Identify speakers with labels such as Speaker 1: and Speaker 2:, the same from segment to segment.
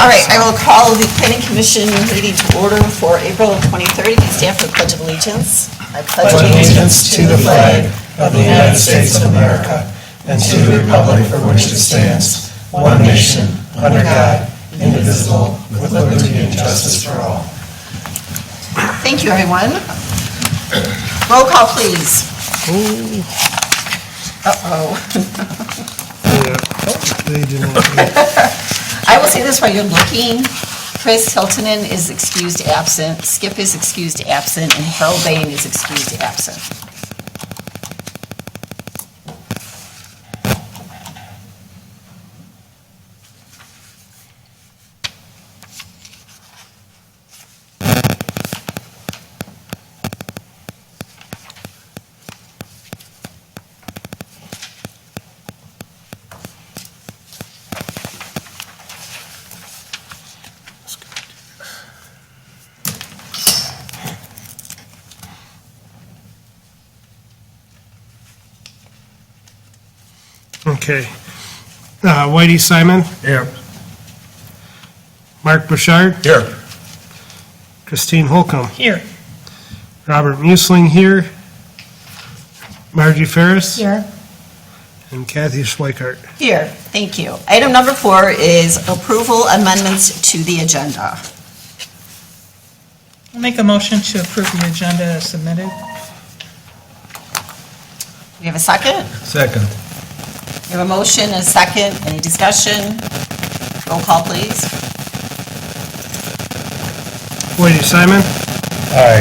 Speaker 1: All right, I will call the planning commission meeting to order for April 23rd. Can stand for the Pledge of Allegiance. I
Speaker 2: pledge allegiance to the flag of the United States of America and to the republic for which it stands, one nation, under God, indivisible, with liberty and justice for all.
Speaker 1: Thank you, everyone. Roll call, please. Uh-oh.
Speaker 2: They didn't.
Speaker 1: I will say this while you're looking. Chris Hiltonen is excused absent, Skip is excused absent, and Harold Bain is excused absent.
Speaker 3: Okay. Whitey Simon,
Speaker 2: Here.
Speaker 3: Mark Bouchard,
Speaker 2: Here.
Speaker 3: Christine Holcomb,
Speaker 4: Here.
Speaker 3: Robert Muesling here, Margie Ferris,
Speaker 4: Here.
Speaker 3: and Kathy Schweikart.
Speaker 1: Here, thank you. Item number 4 is approval amendments to the agenda.
Speaker 4: I'll make a motion to approve the agenda as submitted.
Speaker 1: We have a second?
Speaker 2: Second.
Speaker 1: We have a motion and a second. Any discussion? Roll call, please.
Speaker 3: Whitey Simon,
Speaker 2: Aye.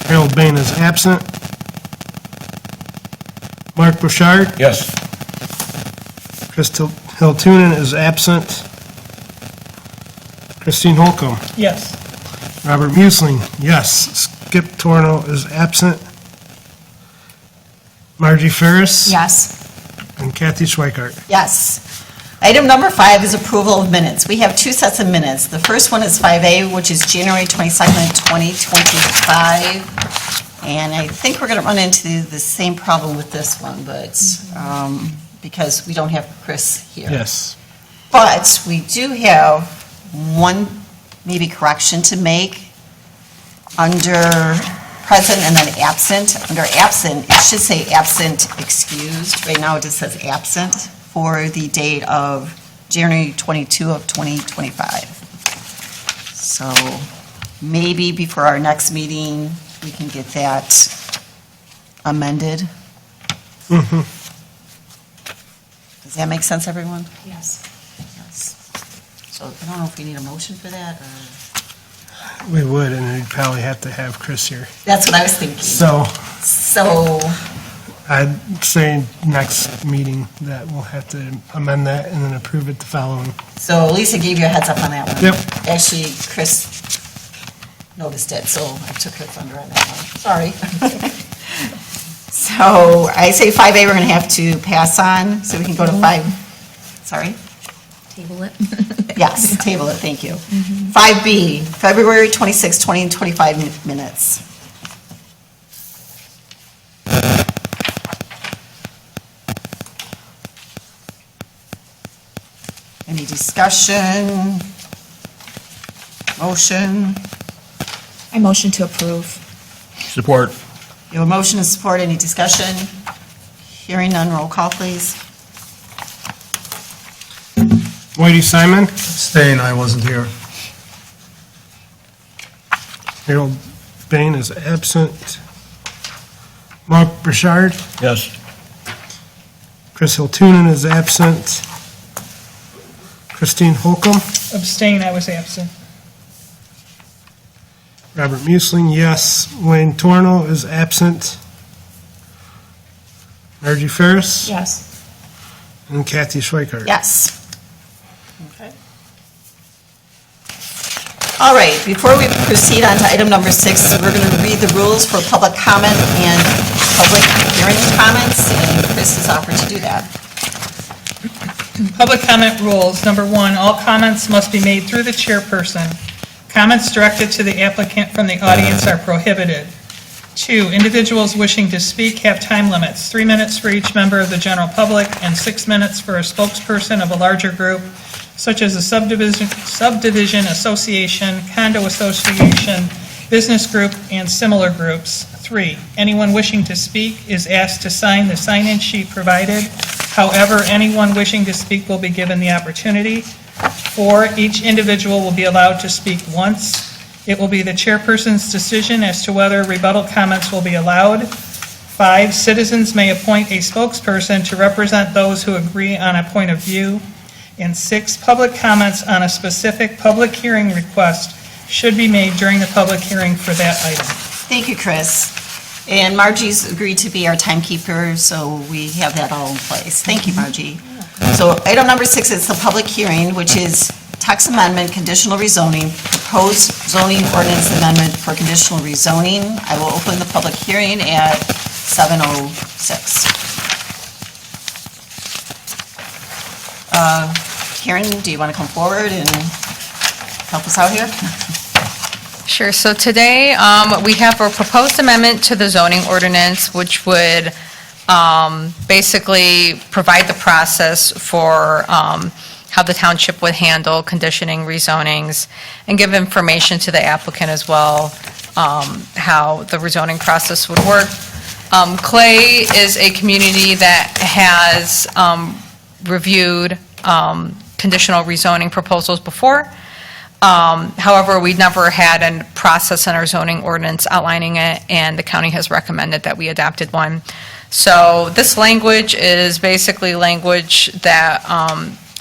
Speaker 3: Harold Bain is absent. Mark Bouchard,
Speaker 2: Yes.
Speaker 3: Chris Hiltunen is absent. Christine Holcomb,
Speaker 4: Yes.
Speaker 3: Robert Muesling, yes. Skip Torno is absent. Margie Ferris.
Speaker 1: Yes.
Speaker 3: And Kathy Schweikart.
Speaker 1: Yes. Item number 5 is approval of minutes. We have 2 sets of minutes. The first one is 5A, which is January 22nd, 2025. And I think we're going to run into the same problem with this one, but because we don't have Chris here.
Speaker 3: Yes.
Speaker 1: But we do have one maybe correction to make under present and then absent. Under absent, it should say absent excused. Right now it just says absent for the date of January 22 of 2025. So maybe before our next meeting, we can get that amended. Does that make sense, everyone?
Speaker 4: Yes.
Speaker 1: Yes. So I don't know if we need a motion for that, or,
Speaker 3: We would, and we'd probably have to have Chris here.
Speaker 1: that's what I was thinking.
Speaker 3: So
Speaker 1: So,
Speaker 3: I'd say next meeting that we'll have to amend that and then approve it the following.
Speaker 1: so Lisa gave you a heads up on that one.
Speaker 3: Yep.
Speaker 1: Actually, Chris noticed it, so I took her thunder on that one. Sorry. So I say 5A we're going to have to pass on, so we can go to 5, sorry?
Speaker 5: Table it.
Speaker 1: Yes, table it, thank you. 5B, February 26, 2025 minutes. Any discussion? Motion?
Speaker 5: I motion to approve.
Speaker 2: Support.
Speaker 1: You have a motion and support, any discussion? Hearing none, roll call, please.
Speaker 3: Whitey Simon,
Speaker 2: Staying, I wasn't here.
Speaker 3: Harold Bain is absent. Mark Bouchard,
Speaker 2: Yes.
Speaker 3: Chris Hiltunen is absent. Christine Holcomb,
Speaker 4: Abstain, I was absent.
Speaker 3: Robert Muesling, yes. Wayne Torno is absent. Margie Ferris.
Speaker 5: Yes.
Speaker 3: And Kathy Schweikart.
Speaker 1: Yes. Okay. All right, before we proceed on to item number 6, we're going to read the rules for public comment and public hearing comments, and Chris has offered to do that.
Speaker 4: Public comment rules. Number 1, all comments must be made through the chairperson. Comments directed to the applicant from the audience are prohibited. 2, individuals wishing to speak have time limits, 3 minutes for each member of the general public and 6 minutes for a spokesperson of a larger group. such as a subdivision association, condo association, business group, and similar groups. 3, anyone wishing to speak is asked to sign the sign-in sheet provided. However, anyone wishing to speak will be given the opportunity. 4, each individual will be allowed to speak once. It will be the chairperson's decision as to whether rebuttal comments will be allowed. 5, citizens may appoint a spokesperson to represent those who agree on a point of view. And 6, public comments on a specific public hearing request should be made during the public hearing for that item.
Speaker 1: Thank you, Chris. And Margie's agreed to be our timekeeper, so we have that all in place. Thank you, Margie. So item number 6 is the public hearing, which is text amendment, conditional rezoning, proposed zoning ordinance amendment for conditional rezoning. I will open the public hearing at 7:06. Karen, do you want to come forward and help us out here?
Speaker 6: Sure. So today, we have a proposed amendment to the zoning ordinance, which would basically provide the process for how the township would handle conditioning rezonings and give information to the applicant as well, how the rezoning process would work. Clay is a community that has reviewed conditional rezoning proposals before. However, we never had a process in our zoning ordinance outlining it, and the county has recommended that we adopted one. So this language is basically language that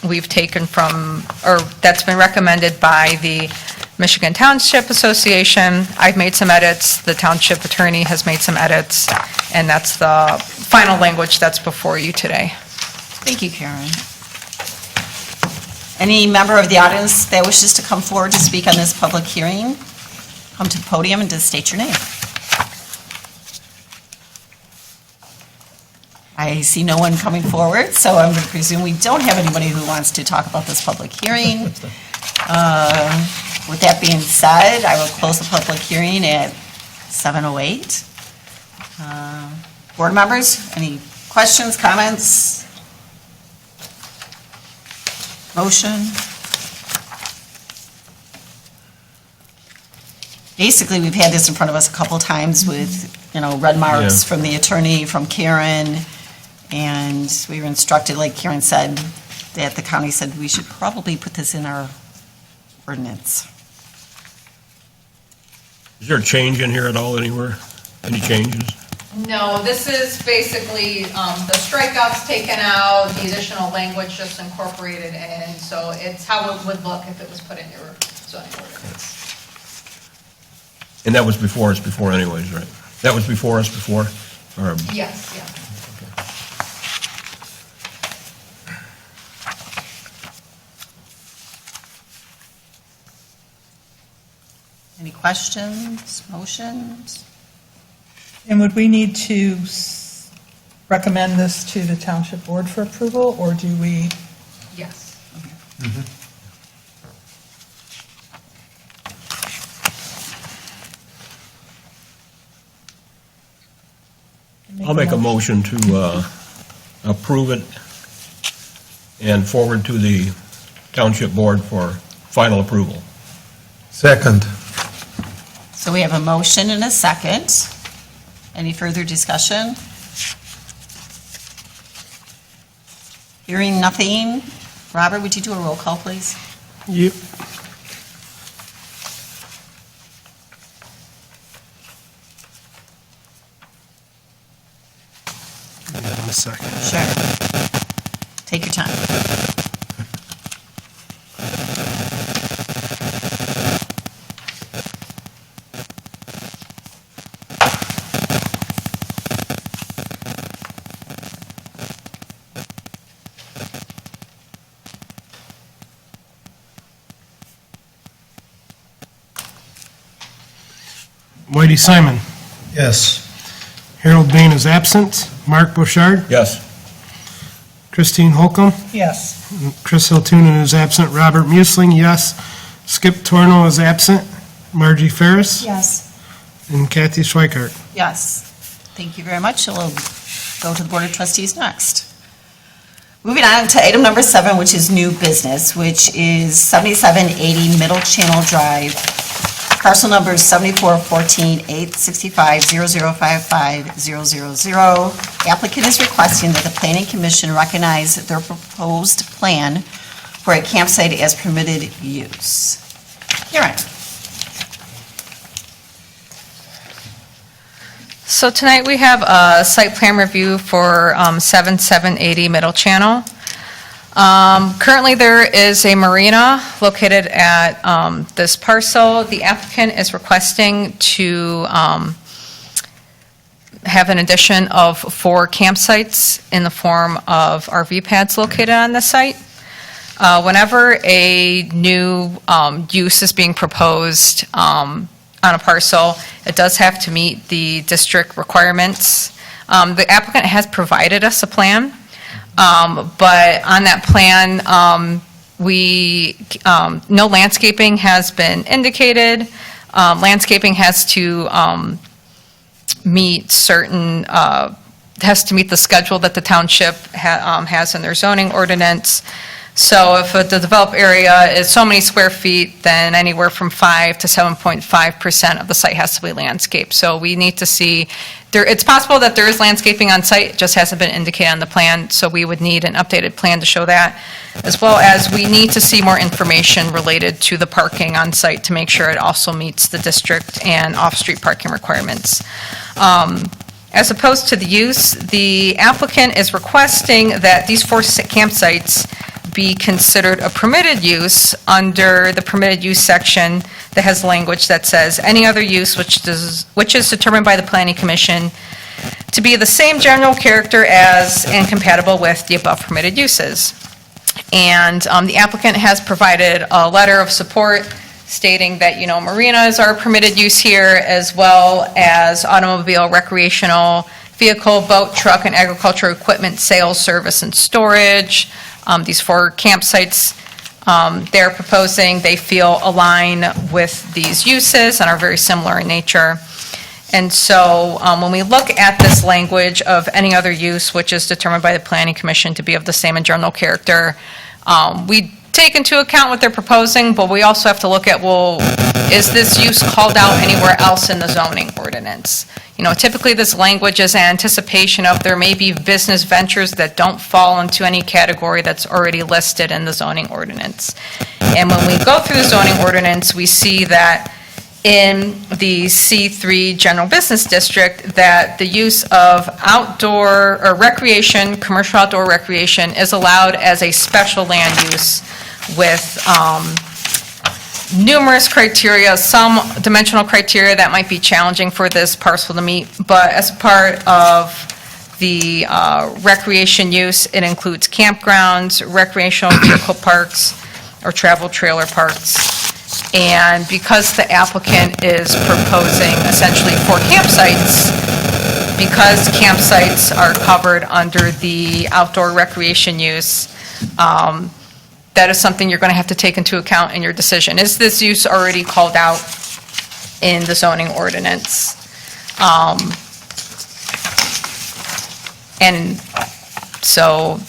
Speaker 6: we've taken from, or that's been recommended by the Michigan Township Association. I've made some edits, the township attorney has made some edits, and that's the final language that's before you today.
Speaker 1: Thank you, Karen. Any member of the audience that wishes to come forward to speak on this public hearing, come to the podium and just state your name. I see no one coming forward, so I'm going to presume we don't have anybody who wants to talk about this public hearing. With that being said, I will close the public hearing at 7:08. Board members, any questions, comments? Motion? Basically, we've had this in front of us a couple times with, red marks from the attorney, from Karen, and we were instructed, like Karen said, that the county said we should probably put this in our ordinance.
Speaker 7: Is there a change in here at all anywhere? Any changes?
Speaker 6: No, this is basically the strikeouts taken out, the additional language just incorporated in, so it's how it would look if it was put in your zoning ordinance.
Speaker 7: And that was before us before anyways, right? That was before us before? Or
Speaker 6: Yes, yeah.
Speaker 1: Any questions, motions?
Speaker 4: And would we need to recommend this to the township board for approval, or do we?
Speaker 6: Yes.
Speaker 7: I'll make a motion to approve it and forward to the township board for final approval.
Speaker 2: Second.
Speaker 1: So we have a motion and a second. Any further discussion? Hearing nothing. Robert, would you do a roll call, please?
Speaker 3: Yep. Give me a second.
Speaker 1: Sure. Take your time.
Speaker 3: Whitey Simon.
Speaker 2: Yes.
Speaker 3: Harold Bain is absent. Mark Bouchard.
Speaker 7: Yes.
Speaker 3: Christine Holcomb.
Speaker 4: Yes.
Speaker 3: Chris Hiltunen is absent. Robert Muesling, yes. Skip Torno is absent. Margie Ferris.
Speaker 5: Yes.
Speaker 3: And Kathy Schweikart.
Speaker 1: Yes. Thank you very much. We'll go to the Board of Trustees next. Moving on to item number 7, which is new business, which is 7780 Middle Channel Drive. Parcel number is 7414-865-0055-000. Applicant is requesting that the Planning Commission recognize their proposed plan for a campsite as permitted use. Karen?
Speaker 6: So tonight we have a site plan review for 7780 Middle Channel. Currently, there is a marina located at this parcel. The applicant is requesting to have an addition of 4 campsites in the form of RV pads located on the site. Whenever a new use is being proposed on a parcel, it does have to meet the district requirements. The applicant has provided us a plan, but on that plan, no landscaping has been indicated. Landscaping has to meet the schedule that the township has in their zoning ordinance. So if the developed area is so many square feet, then anywhere from 5 to 7.5% of the site has to be landscaped. So we need to see, it's possible that there is landscaping on site, it just hasn't been indicated on the plan, so we would need an updated plan to show that, as well as we need to see more information related to the parking on site to make sure it also meets the district and off-street parking requirements. As opposed to the use, the applicant is requesting that these 4 campsites be considered a permitted use under the permitted use section that has language that says, any other use which is determined by the Planning Commission to be the same general character as and compatible with the above permitted uses. And the applicant has provided a letter of support stating that, marinas are permitted use here, as well as automobile, recreational vehicle, boat, truck, and agricultural equipment sales, service, and storage. These 4 campsites they're proposing, they feel align with these uses and are very similar in nature. And so when we look at this language of any other use which is determined by the Planning Commission to be of the same and general character, we take into account what they're proposing, but we also have to look at, well, is this use called out anywhere else in the zoning ordinance? Typically this language is an anticipation of there may be business ventures that don't fall into any category that's already listed in the zoning ordinance. And when we go through the zoning ordinance, we see that in the C3 General Business District, that the use of outdoor or recreation, commercial outdoor recreation, is allowed as a special land use with numerous criteria, some dimensional criteria that might be challenging for this parcel to meet, but as part of the recreation use, it includes campgrounds, recreational vehicle parks, or travel trailer parks. And because the applicant is proposing essentially 4 campsites, because campsites are covered under the outdoor recreation use, that is something you're going to have to take into account in your decision. Is this use already called out in the zoning ordinance? And so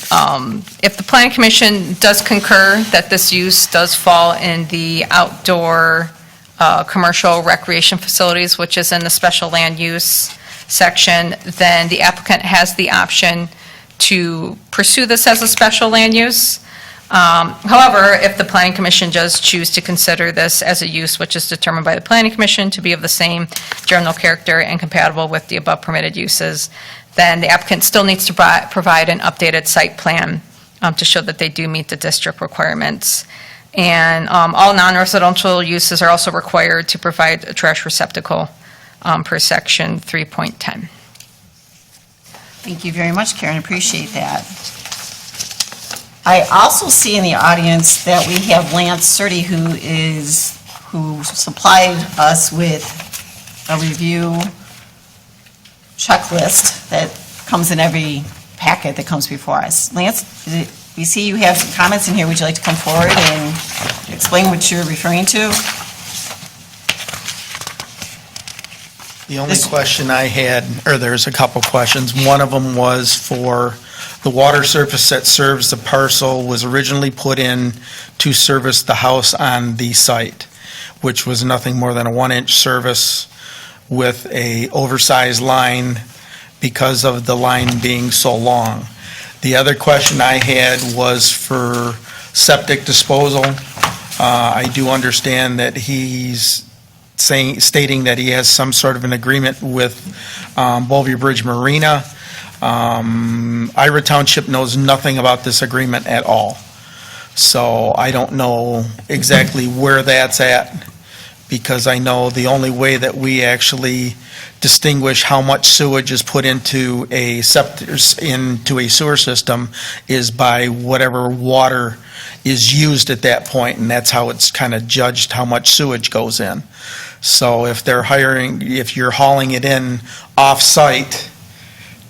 Speaker 6: if the Planning Commission does concur that this use does fall in the outdoor commercial recreation facilities, which is in the special land use section, then the applicant has the option to pursue this as a special land use. However, if the Planning Commission does choose to consider this as a use which is determined by the Planning Commission to be of the same general character and compatible with the above permitted uses, then the applicant still needs to provide an updated site plan to show that they do meet the district requirements. And all non-residential uses are also required to provide a trash receptacle per section 3.10.
Speaker 1: Thank you very much, Karen, appreciate that. I also see in the audience that we have Lance Surtee, who supplied us with a review checklist that comes in every packet that comes before us. Lance, we see you have some comments in here. Would you like to come forward and explain what you're referring to?
Speaker 2: The only question I had, or there's a couple questions. One of them was for The water surface that serves the parcel was originally put in to service the house on the site, which was nothing more than a 1-inch service with a oversized line because of the line being so long. The other question I had was for septic disposal. I do understand that he's stating that he has some sort of an agreement with Bellevue Bridge Marina. Ira Township knows nothing about this agreement at all. So I don't know exactly where that's at, because I know the only way that we actually distinguish how much sewage is put into a sewer system is by whatever water is used at that point, and that's how it's kind of judged how much sewage goes in. So if you're hauling it in off-site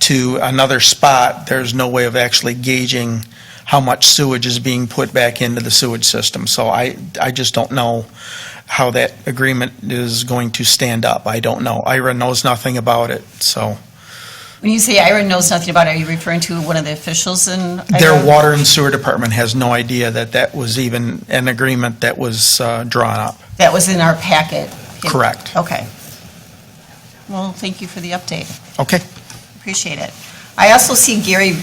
Speaker 2: to another spot, there's no way of actually gauging how much sewage is being put back into the sewage system. So I just don't know how that agreement is going to stand up. I don't know. Ira knows nothing about it, so.
Speaker 1: When you say Ira knows nothing about it, are you referring to one of the officials in Ira?
Speaker 2: Their water and sewer department has no idea that that was even an agreement that was drawn up.
Speaker 1: That was in our packet?
Speaker 2: Correct.
Speaker 1: Okay. Well, thank you for the update.
Speaker 2: Okay.
Speaker 1: Appreciate it. I also see Gary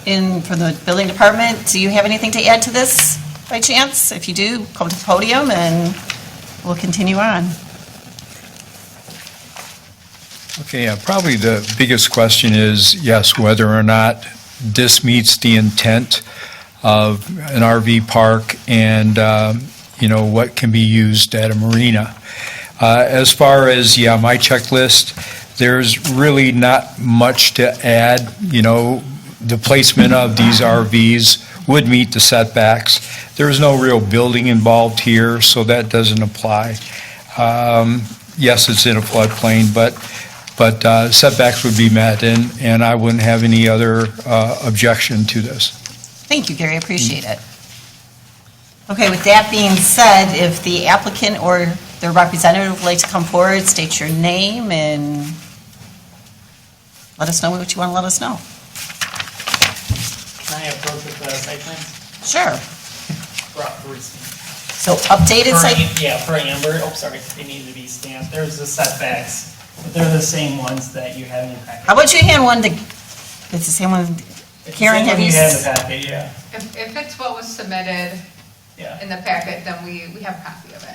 Speaker 1: in from the building department. Do you have anything to add to this by chance? If you do, come to the podium and we'll continue on.
Speaker 8: Okay, probably the biggest question is, yes, whether or not this meets the intent of an RV park and, what can be used at a marina. As far as, my checklist, there's really not much to add. The placement of these RVs would meet the setbacks. There's no real building involved here, so that doesn't apply. Yes, it's in a floodplain, but setbacks would be met, and I wouldn't have any other objection to this.
Speaker 1: Thank you, Gary, appreciate it. Okay, with that being said, if the applicant or their representative would like to come forward, state your name and let us know what you want to let us know.
Speaker 9: Can I approach with the site plans?
Speaker 1: Sure.
Speaker 9: Recent.
Speaker 1: So updated site,
Speaker 9: For Amber, they need to be stamped. There's the setbacks, but they're the same ones that you have in your packet.
Speaker 1: how about you hand one to, it's the same one,
Speaker 9: It's
Speaker 1: Karen,
Speaker 9: the
Speaker 1: have
Speaker 9: same one
Speaker 1: you?
Speaker 9: you had in the packet, yeah.
Speaker 6: If it's what was submitted
Speaker 9: Yeah.
Speaker 6: in the packet, then we have a copy of it.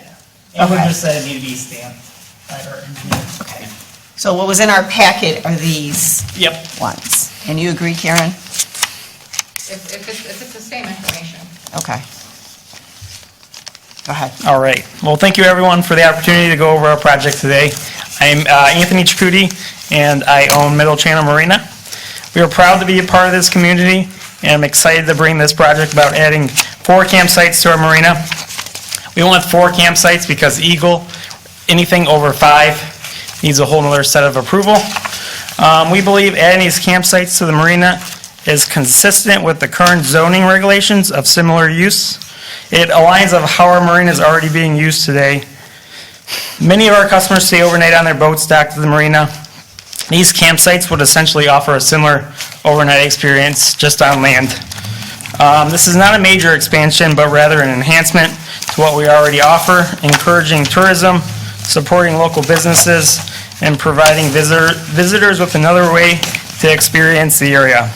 Speaker 9: Amber
Speaker 1: Okay.
Speaker 9: just said it needed to be stamped by our engineer.
Speaker 1: Okay. So what was in our packet are these
Speaker 9: Yep.
Speaker 1: ones. And you agree, Karen?
Speaker 6: If it's the same information.
Speaker 1: Okay. Go ahead.
Speaker 9: All right. Well, thank you, everyone, for the opportunity to go over our project today. I'm Anthony Cicuti, and I own Middle Channel Marina. We are proud to be a part of this community, and I'm excited to bring this project about adding 4 campsites to our marina. We only have 4 campsites because Eagle, anything over 5, needs a whole nother set of approval. We believe adding these campsites to the marina is consistent with the current zoning regulations of similar use. It aligns with how our marina is already being used today. Many of our customers stay overnight on their boats docked to the marina. These campsites would essentially offer a similar overnight experience just on land. This is not a major expansion, but rather an enhancement to what we already offer, encouraging tourism, supporting local businesses, and providing visitors with another way to experience the area.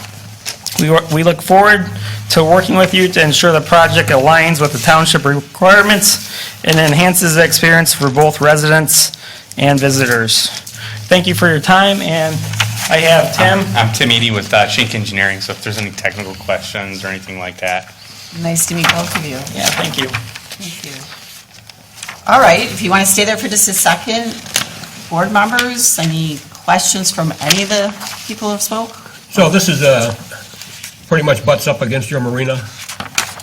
Speaker 9: We look forward to working with you to ensure the project aligns with the township requirements and enhances the experience for both residents and visitors. Thank you for your time, and I have Tim.
Speaker 10: I'm Tim Eady with Shink Engineering, so if there's any technical questions or anything like that.
Speaker 1: Nice to meet both of you.
Speaker 9: Yeah, thank you.
Speaker 1: Thank you. All right, if you want to stay there for just a second, board members, any questions from any of the people who have spoke?
Speaker 7: So this is pretty much butts up against your marina?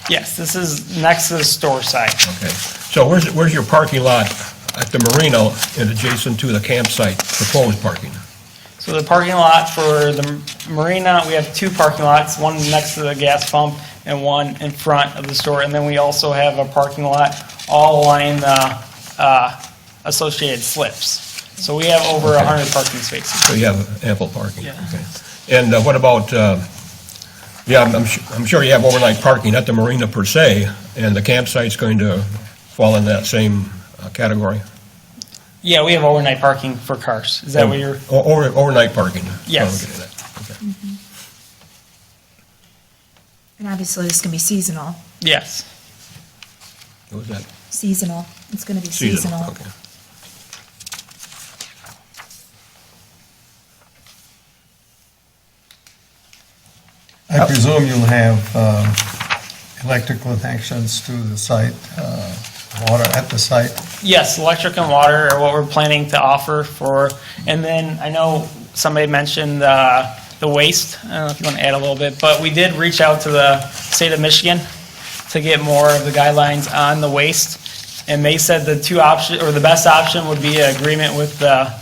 Speaker 9: Yes, this is next to the store site.
Speaker 7: Okay. So where's your parking lot at the marina and adjacent to the campsite, proposed parking?
Speaker 9: So the parking lot for the marina, we have 2 parking lots, one next to the gas pump and one in front of the store. And then we also have a parking lot all along the associated slips. So we have over 100 parking spaces.
Speaker 7: So you have ample parking?
Speaker 9: Yeah.
Speaker 7: Okay. And what about Yeah, I'm sure you have overnight parking at the marina per se, and the campsite's going to fall in that same category.
Speaker 9: Yeah, we have overnight parking for cars. Is that what you're?
Speaker 7: Overnight parking.
Speaker 9: Yes.
Speaker 7: Oh, okay.
Speaker 5: And obviously, this is going to be seasonal.
Speaker 9: Yes.
Speaker 7: What was that?
Speaker 5: Seasonal. It's going to be seasonal.
Speaker 7: Okay.
Speaker 2: I presume you'll have electrical connections to the site, water at the site.
Speaker 9: Yes, electric and water are what we're planning to offer for, and then I know somebody mentioned the waste. I don't know if you want to add a little bit, but we did reach out to the state of Michigan to get more of the guidelines on the waste, and they said the two option, or the best option would be an agreement with the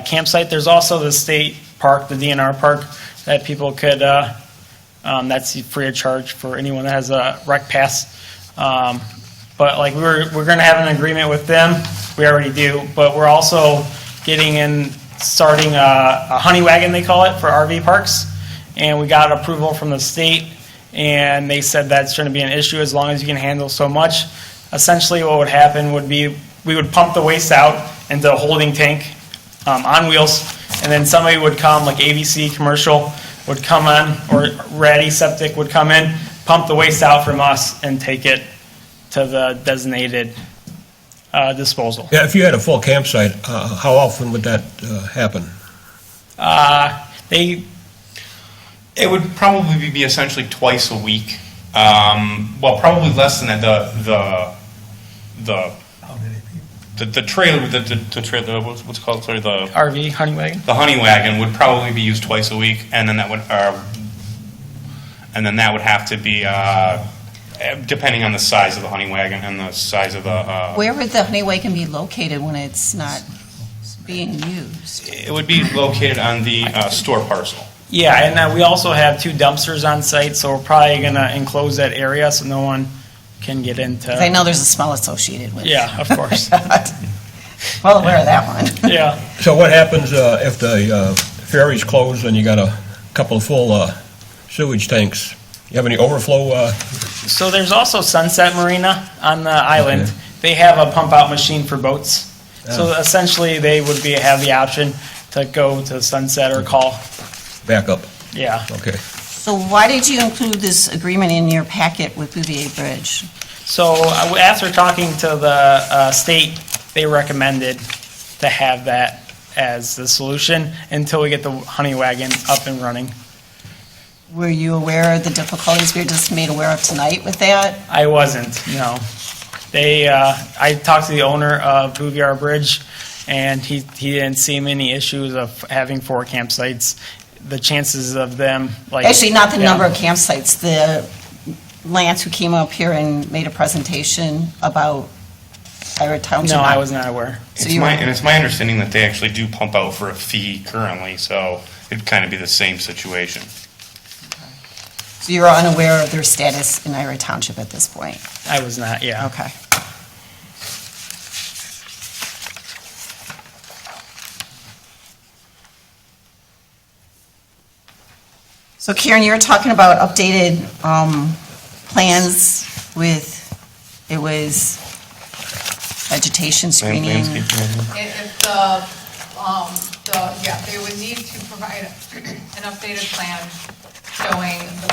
Speaker 9: campsite. There's also the state park, the DNR park, that people could, that's free of charge for anyone that has a rec pass. But like we're going to have an agreement with them. We already do, but we're also starting a honey wagon, they call it, for RV parks. And we got approval from the state, and they said that's going to be an issue as long as you can handle so much. Essentially what would happen would be we would pump the waste out into a holding tank on wheels, and then somebody would come, like ABC Commercial would come on, or Ratty Septic would come in, pump the waste out from us, and take it to the designated disposal.
Speaker 7: Yeah, if you had a full campsite, how often would that happen?
Speaker 10: It would probably be essentially twice a week. Well, probably less than that.
Speaker 2: How many people?
Speaker 10: The trailer, the trailer, what's it called? Sorry, the
Speaker 9: RV, honey wagon?
Speaker 10: honey wagon would probably be used twice a week, and then that would have to be depending on the size of the honey wagon and the size of the.
Speaker 1: Where would the honey wagon be located when it's not being used?
Speaker 10: It would be located on the store parcel.
Speaker 9: Yeah, and we also have 2 dumpsters on site, so we're probably going to enclose that area so no one can get into.
Speaker 1: 'Cause I know there's a smell associated with it.
Speaker 9: Yeah, of course.
Speaker 1: Well aware of that one.
Speaker 9: Yeah.
Speaker 7: So what happens if the ferry's closed and you got a couple of full sewage tanks? You have any overflow?
Speaker 9: So there's also Sunset Marina on the island.
Speaker 7: Okay.
Speaker 9: They have a pump out machine for boats. So essentially, they would have the option to go to Sunset or call.
Speaker 7: Backup?
Speaker 9: Yeah.
Speaker 7: Okay.
Speaker 1: So why did you include this agreement in your packet with Bouvier Bridge?
Speaker 9: So after talking to the state, they recommended to have that as the solution until we get the honey wagon up and running.
Speaker 1: Were you aware of the difficulties we were just made aware of tonight with that?
Speaker 9: I wasn't, no. I talked to the owner of Bouvier Bridge, and he didn't see many issues of having 4 campsites. The chances of them, like...
Speaker 1: Actually, not the
Speaker 9: Yeah.
Speaker 1: number of campsites. The Lance who came up here and made a presentation about Ira Township.
Speaker 9: No, I was not aware.
Speaker 1: So
Speaker 10: It's
Speaker 1: you
Speaker 10: my,
Speaker 1: were-
Speaker 10: and it's my understanding that they actually do pump out for a fee currently, so it'd kind of be the same situation.
Speaker 1: So you're unaware of their status in Ira Township at this point?
Speaker 9: I was not, yeah.
Speaker 1: Okay. So Karen, you were talking about updated plans with, it was vegetation screening.
Speaker 10: Landscape plan.
Speaker 6: They would need to provide an updated plan showing the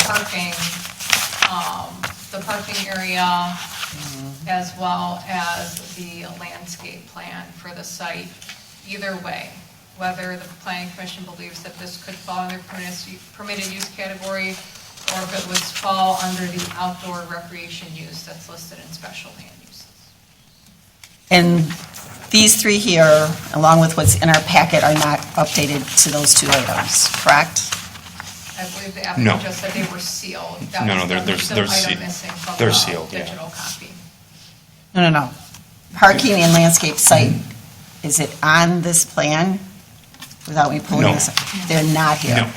Speaker 6: parking area, as well as the landscape plan for the site. Either way, whether the planning commission believes that this could fall under permitted use category, or if it would fall under the outdoor recreation use that's listed in special land uses.
Speaker 1: And these 3 here, along with what's in our packet, are not updated to those 2 items, correct?
Speaker 6: I believe the
Speaker 10: No.
Speaker 6: applicant just said they were sealed. That
Speaker 10: No,
Speaker 6: was
Speaker 10: no,
Speaker 6: the
Speaker 10: they're
Speaker 6: item
Speaker 10: sealed.
Speaker 6: missing from
Speaker 10: They're
Speaker 6: the
Speaker 10: sealed, yeah.
Speaker 6: digital copy.
Speaker 1: No. Parking and landscape site, is it on this plan without me pulling
Speaker 10: No.
Speaker 1: this? They're not here?
Speaker 10: No.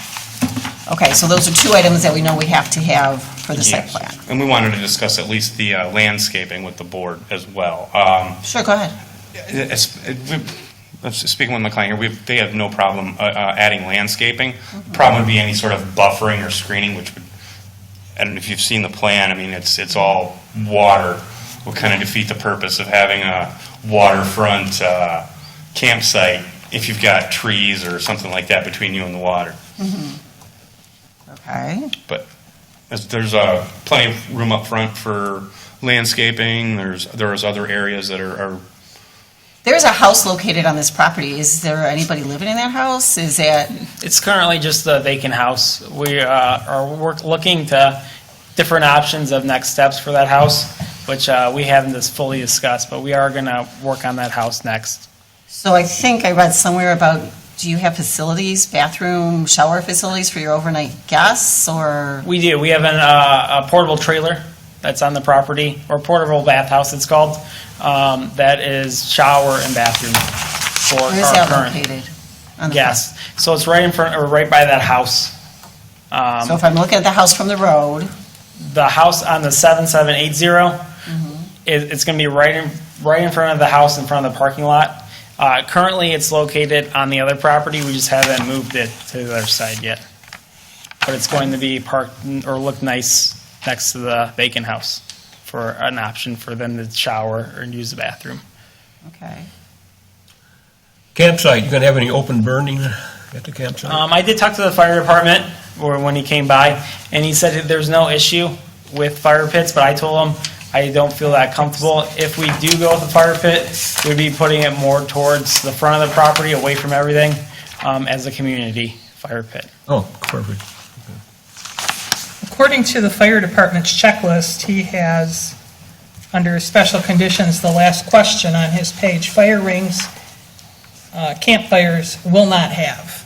Speaker 1: Okay, so those are 2 items that we know we have to have for the site
Speaker 10: Yes.
Speaker 1: plan.
Speaker 10: And we wanted to discuss at least the landscaping with the board as well.
Speaker 1: Sure, go ahead.
Speaker 10: Speaking with my client here, they have no problem adding landscaping. Problem would be any sort of buffering or screening, which would and if you've seen the plan, I mean, it's all water. Will kind of defeat the purpose of having a waterfront campsite if you've got trees or something like that between you and the water.
Speaker 1: Okay.
Speaker 10: But there's plenty of room up front for landscaping. There's other areas that are
Speaker 1: There's a house located on this property. Is there anybody living in that house? Is that,
Speaker 9: It's currently just a vacant house. We are looking to different options of next steps for that house, which we haven't fully discussed, but we are going to work on that house next.
Speaker 1: so I think I read somewhere about, do you have facilities, bathroom, shower facilities for your overnight guests, or?
Speaker 9: We do. We have a portable trailer that's on the property, or portable bathhouse it's called, that is shower and bathroom for
Speaker 1: Where is
Speaker 9: our
Speaker 1: that
Speaker 9: current
Speaker 1: located? On the
Speaker 9: guests. So it's right in front, or right by that house.
Speaker 1: front? So if I'm looking at the house from the road,
Speaker 9: The house on the 7780, it's going to be right in front of the house, in front of the parking lot. Currently, it's located on the other property. We just haven't moved it to the other side yet. But it's going to be parked or look nice next to the vacant house for an option for them to shower or use the bathroom.
Speaker 1: okay.
Speaker 7: Campsite, you gonna have any open burning at the campsite?
Speaker 9: I did talk to the fire department when he came by, and he said that there's no issue with fire pits, but I told him I don't feel that comfortable. If we do go with the fire pit, we'd be putting it more towards the front of the property, away from everything, as a community fire pit.
Speaker 7: Oh, perfect.
Speaker 4: According to the fire department's checklist, he has, under special conditions, the last question on his page, fire rings, campfires will not have.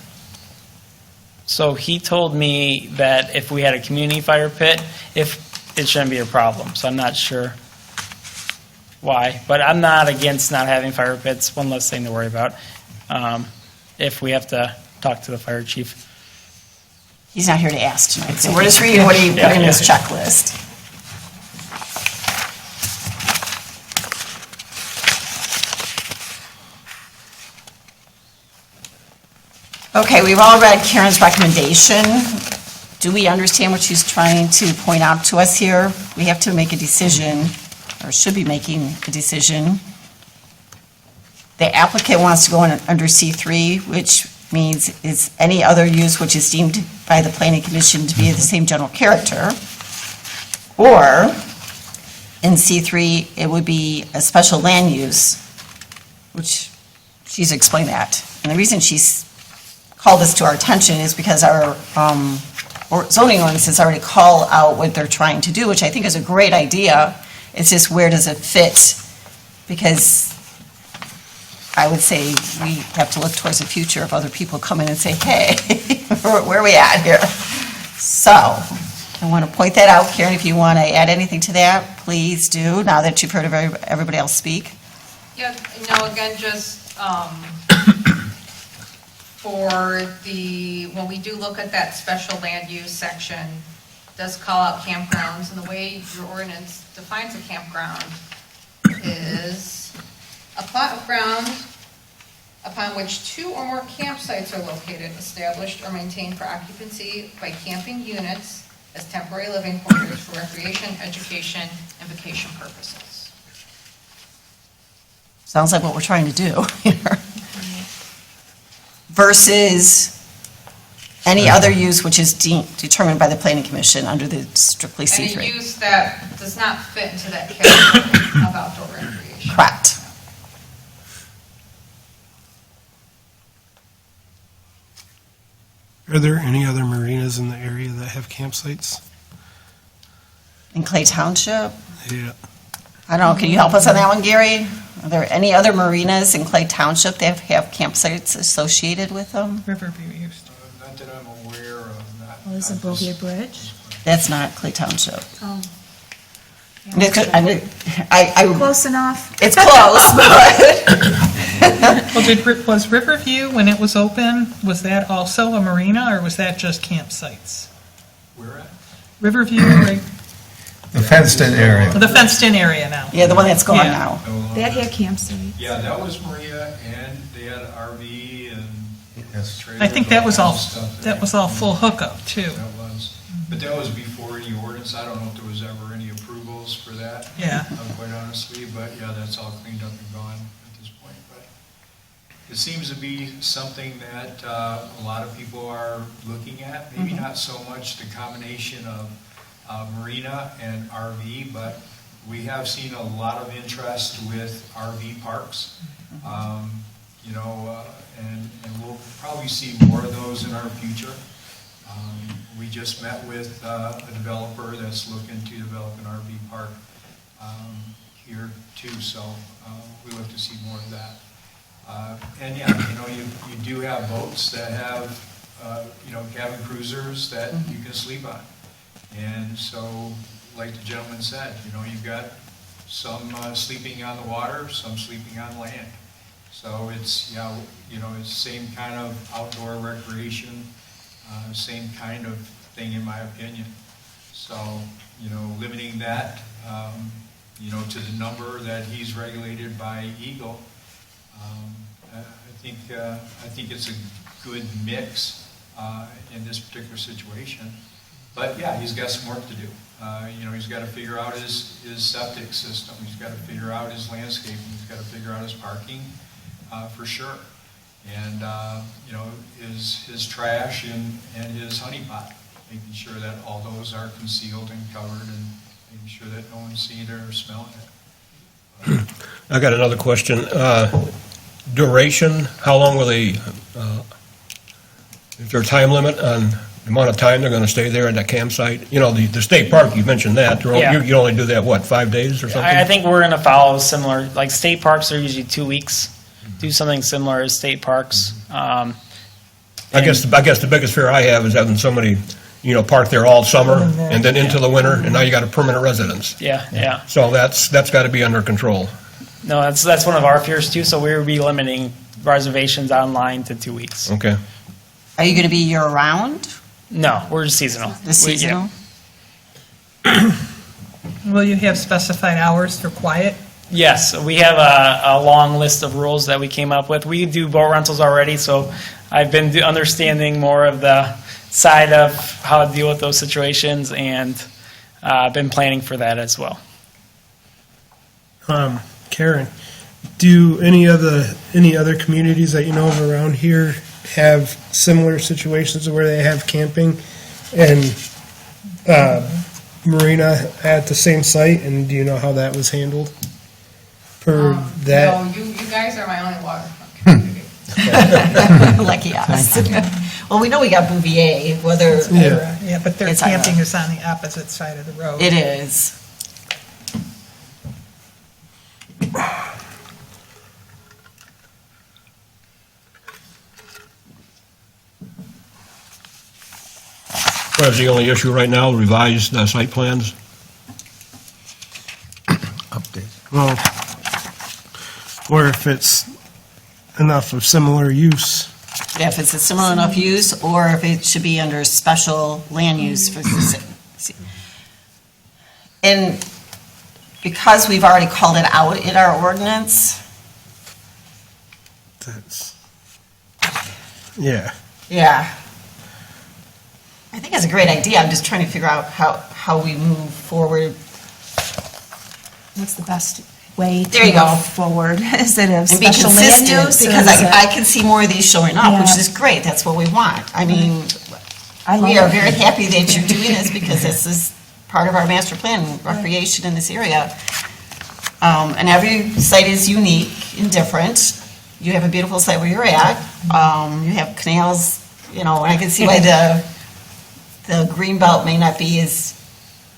Speaker 9: So he told me that if we had a community fire pit, it shouldn't be a problem. So I'm not sure why, but I'm not against not having fire pits. One less thing to worry about. If we have to talk to the fire chief.
Speaker 1: He's not here to ask tonight, so we're just reading what he put in his checklist. Okay, we've all read Karen's recommendation. Do we understand what she's trying to point out to us here? We have to make a decision, or should be making a decision. The applicant wants to go in under C3, which means is any other use which is deemed by the planning commission to be of the same general character. Or, in C3, it would be a special land use, which she's explained that. And the reason she's called this to our attention is because our zoning ordinances already call out what they're trying to do, which I think is a great idea. It's just where does it fit? Because I would say we have to look towards the future of other people come in and say, hey, where are we at here? So, I want to point that out. Karen, if you want to add anything to that, please do, now that you've heard of everybody else speak.
Speaker 6: Yeah, no, again, just for when we do look at that special land use section, does call out campgrounds, and the way your ordinance defines a campground is a plot of ground upon which 2 or more campsites are located, established, or maintained for occupancy by camping units as temporary living quarters for recreation, education, and vacation purposes.
Speaker 1: Sounds like what we're trying to do here. Versus any other use which is determined by the planning commission under the strictly
Speaker 6: Any
Speaker 1: C3.
Speaker 6: use that does not fit into that category of outdoor recreation.
Speaker 1: Correct.
Speaker 3: Are there any other marinas in the area that have campsites?
Speaker 1: In Clay Township,
Speaker 3: Yeah.
Speaker 1: I don't know, can you help us on that one, Gary? Are there any other marinas in Clay Township that have campsites associated with them?
Speaker 4: Riverview used to.
Speaker 2: Not that I'm aware of, not.
Speaker 5: Oh, there's a Bovier Bridge?
Speaker 1: That's not Clay Township.
Speaker 5: Oh.
Speaker 1: Close
Speaker 5: Close enough.
Speaker 1: It's close, but
Speaker 4: Well, was Riverview, when it was open, was that also a marina, or was that just campsites?
Speaker 2: Where at?
Speaker 4: Riverview, right,
Speaker 2: The fenced-in area.
Speaker 4: the fenced-in area now.
Speaker 1: yeah, the one that's gone
Speaker 4: Yeah.
Speaker 1: now.
Speaker 5: That had campsites.
Speaker 11: Yeah, that was Maria, and they had an RV and
Speaker 2: Yes.
Speaker 11: trailers.
Speaker 4: I think that was all
Speaker 11: stuff
Speaker 4: full hookup, too.
Speaker 11: That was, but that was before any ordinance ordinance. I don't know if there was ever any approvals for that.
Speaker 4: Yeah.
Speaker 11: Quite honestly, but yeah, that's all cleaned up and gone at this point. But it seems to be something that a lot of people are looking at. Maybe not so much the combination of marina and RV, but we have seen a lot of interest with RV parks. You know, and we'll probably see more of those in our future. We just met with a developer that's looking to develop an RV park here too, so we look to see more of that. And yeah, you know, you do have boats that have, you know, cabin cruisers that you can sleep on. And so, like the gentleman said, you know, you've got some sleeping on the water, some sleeping on land. So it's, yeah, you know, it's same kind of outdoor recreation, same kind of thing in my opinion. So, you know, limiting that, you know, to the number that he's regulated by Eagle, I think it's a good mix in this particular situation. But yeah, he's got some work to do. You know, he's got to figure out his septic system. He's got to figure out his landscaping. He's got to figure out his parking, for sure. And, you know, his trash and his honey pot, making sure that all those are concealed and covered and making sure that no one's seeing it or smelling it.
Speaker 7: I got another question. Duration, how long will they, is there a time limit on the amount of time they're going to stay there at that campsite? You know, the state park, you mentioned that.
Speaker 9: Yeah.
Speaker 7: You only do that, what, 5 days or something?
Speaker 9: I think we're going to follow similar, like state parks are usually 2 weeks. Do something similar as state parks.
Speaker 7: I guess the biggest fear I have is having somebody, you know, park there all summer and then into the winter, and now you got a permanent residence.
Speaker 9: Yeah.
Speaker 7: So that's got to be under control.
Speaker 9: No, that's one of our fears too, so we will be limiting reservations online to 2 weeks.
Speaker 7: Okay.
Speaker 1: Are you going to be year-round,
Speaker 9: No, we're just seasonal.
Speaker 1: the seasonal?
Speaker 4: Will you have specified hours for quiet?
Speaker 9: Yes, we have a long list of rules that we came up with. We do boat rentals already, so I've been understanding more of the side of how to deal with those situations, and been planning for that as well.
Speaker 3: Karen, do any other communities that you know of around here have similar situations where they have camping and marina at the same site? And do you know how that was handled? For that,
Speaker 6: No, you guys are my only water.
Speaker 1: Lucky us. Well, we know we got Bouvier, whether
Speaker 4: Yeah, but their
Speaker 1: It's on
Speaker 4: camping
Speaker 1: the-
Speaker 4: is on the opposite side of the road.
Speaker 1: it is.
Speaker 7: What is the only issue right now, revised site plans?
Speaker 3: well, or if it's enough of similar use.
Speaker 1: Yeah, if it's a similar enough use, or if it should be under special land use for the city. And because we've already called it out in our ordinance,
Speaker 3: That's, yeah.
Speaker 1: yeah. I think it's a great idea. I'm just trying to figure out how we move forward.
Speaker 5: What's the best way
Speaker 1: There you
Speaker 5: to
Speaker 1: go.
Speaker 5: move forward? Is it a
Speaker 1: And be
Speaker 5: special land
Speaker 1: consistent,
Speaker 5: use? or
Speaker 1: because
Speaker 5: is it-
Speaker 1: I can see more of these showing up, which
Speaker 5: Yeah.
Speaker 1: is great. That's what we want. I mean,
Speaker 5: I love
Speaker 1: we are
Speaker 5: it.
Speaker 1: very happy that you're doing this because this is part of our master plan, recreation in this area. And every site is unique and different. You have a beautiful site where you're at. You have canals, you know, and I can see why the green belt may not be as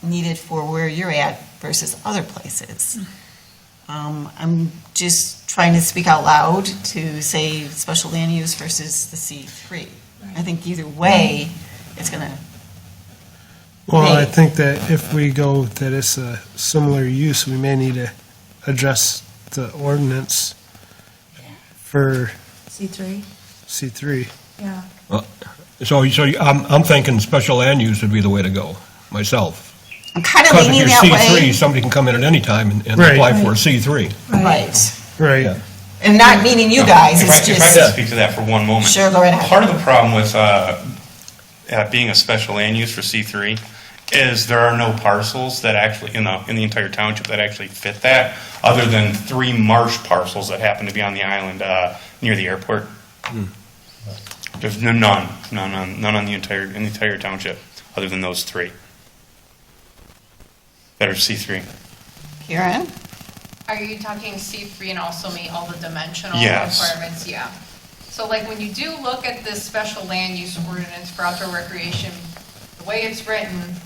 Speaker 1: needed for where you're at versus other places. I'm just trying to speak out loud to say special land use versus the C3. I think either way, it's gonna,
Speaker 3: Well, I
Speaker 1: Right.
Speaker 3: think that if we go that it's a similar use, we may need to address the ordinance for
Speaker 5: C3,
Speaker 3: C3.
Speaker 5: yeah.
Speaker 7: So I'm thinking special land use would be the way to go, myself.
Speaker 1: I'm kind of
Speaker 7: Because if
Speaker 1: leaning
Speaker 7: you're
Speaker 1: that
Speaker 7: C3,
Speaker 1: way.
Speaker 7: somebody can come in at any time and
Speaker 3: Right.
Speaker 7: apply for a C3.
Speaker 1: Right.
Speaker 3: Right.
Speaker 1: And not meaning you guys,
Speaker 10: If I
Speaker 1: it's
Speaker 10: could
Speaker 1: just,
Speaker 10: speak to that for one moment.
Speaker 1: sure, go right ahead.
Speaker 10: Part of the problem with being a special land use for C3 is there are no parcels that actually, in the entire township that actually fit that, other than 3 marsh parcels that happen to be on the island near the airport. There's none on the entire township, other than those 3 that are C3.
Speaker 1: Karen?
Speaker 6: Are you talking C3 and also meet all the dimensional
Speaker 10: Yes.
Speaker 6: requirements? Yeah. So like when you do look at this special land use ordinance for outdoor recreation, the way it's written,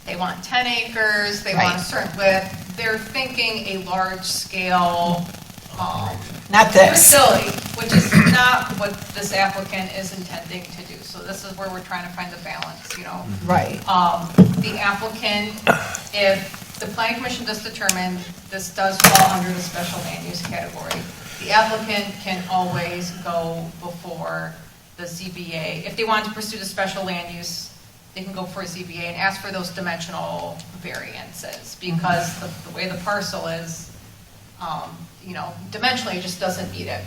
Speaker 6: they want 10 acres, they want
Speaker 1: Right.
Speaker 6: a certain width. They're thinking a large scale
Speaker 1: Not this.
Speaker 6: facility, which is not what this applicant is intending to do. So this is where we're trying to find the balance, you know?
Speaker 1: Right.
Speaker 6: The applicant, if the planning commission does determine this does fall under the special land use category, the applicant can always go before the ZBA. If they want to pursue the special land use, they can go for a ZBA and ask for those dimensional variances, because the way the parcel is, you know, dimensionally, it just doesn't meet it.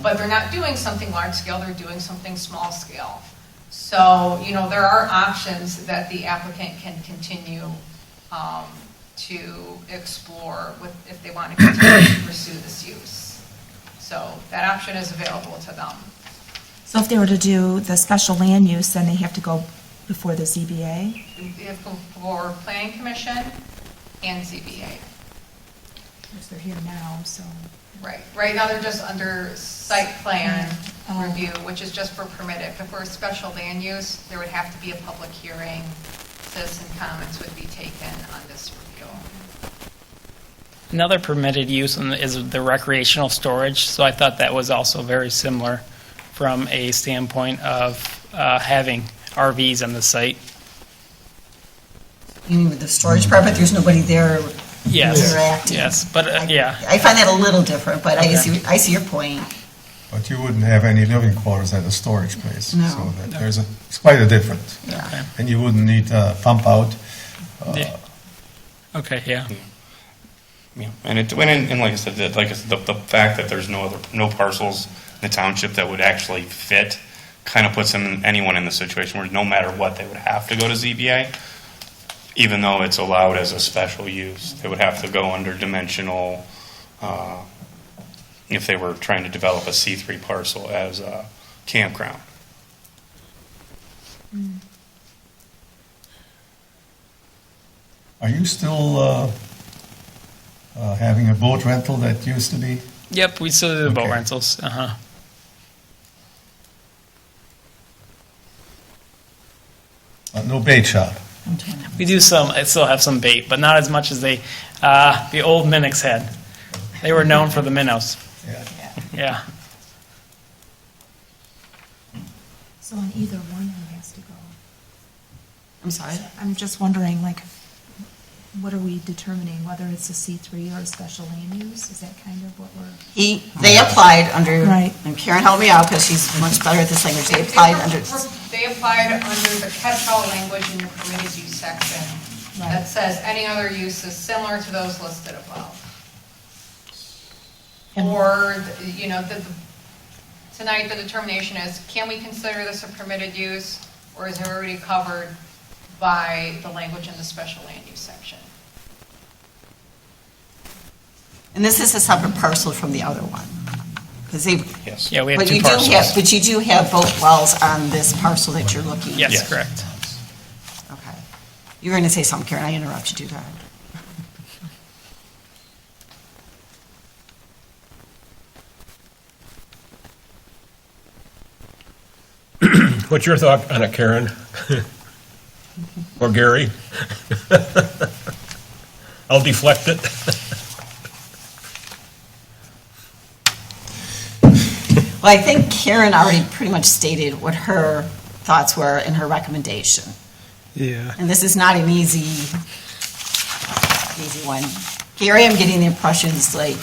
Speaker 6: But they're not doing something large scale, they're doing something small scale. So, you know, there are options that the applicant can continue to explore with, if they want to continue to pursue this use. So that option is available to them.
Speaker 5: So if they were to do the special land use, then they have to go before the ZBA?
Speaker 6: They have to go for planning commission and ZBA.
Speaker 5: Because they're here now, so.
Speaker 6: Right, right now they're just under site plan
Speaker 5: Oh.
Speaker 6: review, which is just for permitted. But for a special land use, there would have to be a public hearing. Citizen comments would be taken on this review.
Speaker 9: Another permitted use is the recreational storage, so I thought that was also very similar from a standpoint of having RVs on the site.
Speaker 1: You mean with the storage part, but there's nobody there
Speaker 9: Yes,
Speaker 1: interacting?
Speaker 9: yes, but yeah,
Speaker 1: I find that a little different, but I
Speaker 9: Okay.
Speaker 1: see your point.
Speaker 2: But you wouldn't have any living quarters at a storage place.
Speaker 1: No.
Speaker 2: So that it's quite a difference.
Speaker 1: Yeah.
Speaker 2: And you wouldn't need a pump out.
Speaker 9: Yeah. Okay, yeah.
Speaker 10: Yeah, and like I said, the fact that there's no parcels in the township that would actually fit kind of puts anyone in the situation where no matter what, they would have to go to ZBA, even though it's allowed as a special use. They would have to go under dimensional, if they were trying to develop a C3 parcel as a campground.
Speaker 2: Are you still having a boat rental that used to be?
Speaker 9: Yep, we still do the boat
Speaker 2: Okay.
Speaker 9: rentals, uh-huh.
Speaker 2: No bait shop?
Speaker 9: We do I still have some bait, but not as much as the old Minix had. They were known for the minnows,
Speaker 2: Yeah.
Speaker 9: yeah.
Speaker 5: So on either one, who has to go?
Speaker 1: I'm sorry?
Speaker 5: I'm just wondering, like, what are we determining, whether it's a C3 or a special land use? Is that kind of what we're?
Speaker 1: They applied under,
Speaker 5: Right.
Speaker 1: and Karen helped me out because she's much better at this language. They applied under,
Speaker 6: They applied under the catch-all language in your permitted use section that
Speaker 5: Right.
Speaker 6: says any other uses similar to those listed above.
Speaker 5: And-
Speaker 6: Or, you know, tonight the determination is, can we consider this a permitted use, or is it already covered by the language in the special land use section?
Speaker 1: and this is a separate parcel from the other one. Because they,
Speaker 10: Yes.
Speaker 9: Yeah, we have
Speaker 1: but
Speaker 9: two
Speaker 1: you do have,
Speaker 9: parcels.
Speaker 1: but you do have both wells on this parcel that you're looking at.
Speaker 9: Yes,
Speaker 10: Yes.
Speaker 9: correct.
Speaker 1: Okay. You were going to say something, Karen, I interrupted you, go ahead.
Speaker 7: What's your thought on it, Karen? Or Gary? I'll deflect it.
Speaker 1: Well, I think Karen already pretty much stated what her thoughts were in her recommendation.
Speaker 3: Yeah.
Speaker 1: And this is not an easy one. Gary, I'm getting the impression is like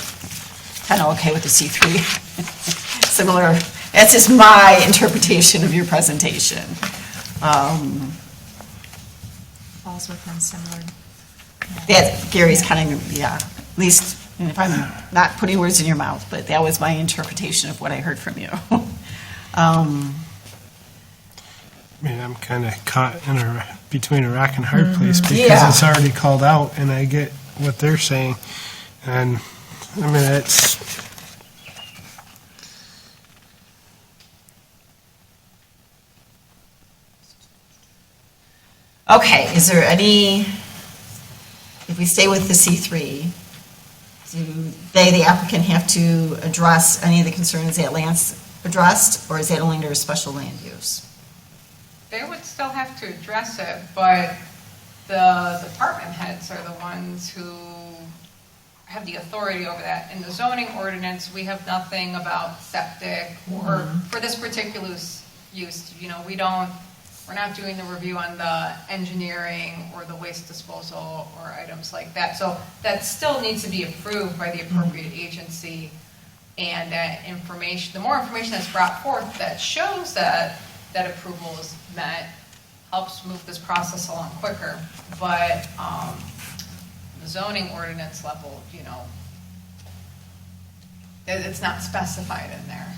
Speaker 1: kind of okay with the C3. Similar, that's just my interpretation of your presentation.
Speaker 5: Falls within similar.
Speaker 1: That, Gary's kind of, yeah, at least, and if I'm not putting words in your mouth, but that was my interpretation of what I heard from you.
Speaker 3: I mean, I'm kind of caught in a between a rock and a hard place because
Speaker 1: Yeah.
Speaker 3: it's already called out, and I get what they're saying. And, I mean, it's,
Speaker 1: Okay, is there any, if we stay with the C3, do they, the applicant, have to address any of the concerns that Lance addressed, or is that only under special land use?
Speaker 6: They would still have to address it, but the department heads are the ones who have the authority over that. In the zoning ordinance, we have nothing about septic, or for this particular use, you know, we're not doing the review on the engineering or the waste disposal or items like that. So that still needs to be approved by the appropriate agency. And that information, the more information that's brought forth that shows that that approval is met, helps move this process along quicker. But the zoning ordinance level, you know, it's not specified in there.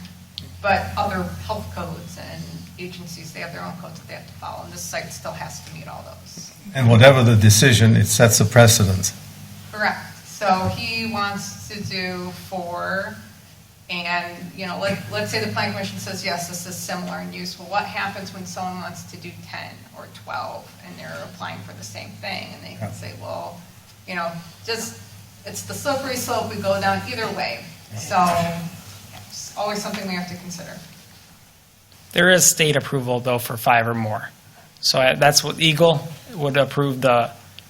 Speaker 6: But other health codes and agencies, they have their own codes that they have to follow, and this site still has to meet all those.
Speaker 2: And whatever the decision, it sets a precedent.
Speaker 6: Correct. So he wants to do 4, and, you know, let's say the plan commission says, yes, this is similar in use. Well, what happens when someone wants to do 10 or 12, and they're applying for the same thing, and they can say, well, you know, just, it's the slippery slope, we go down either way. So, it's always something we have to consider.
Speaker 9: There is state approval, though, for 5 or more. So that's what Eagle would approve,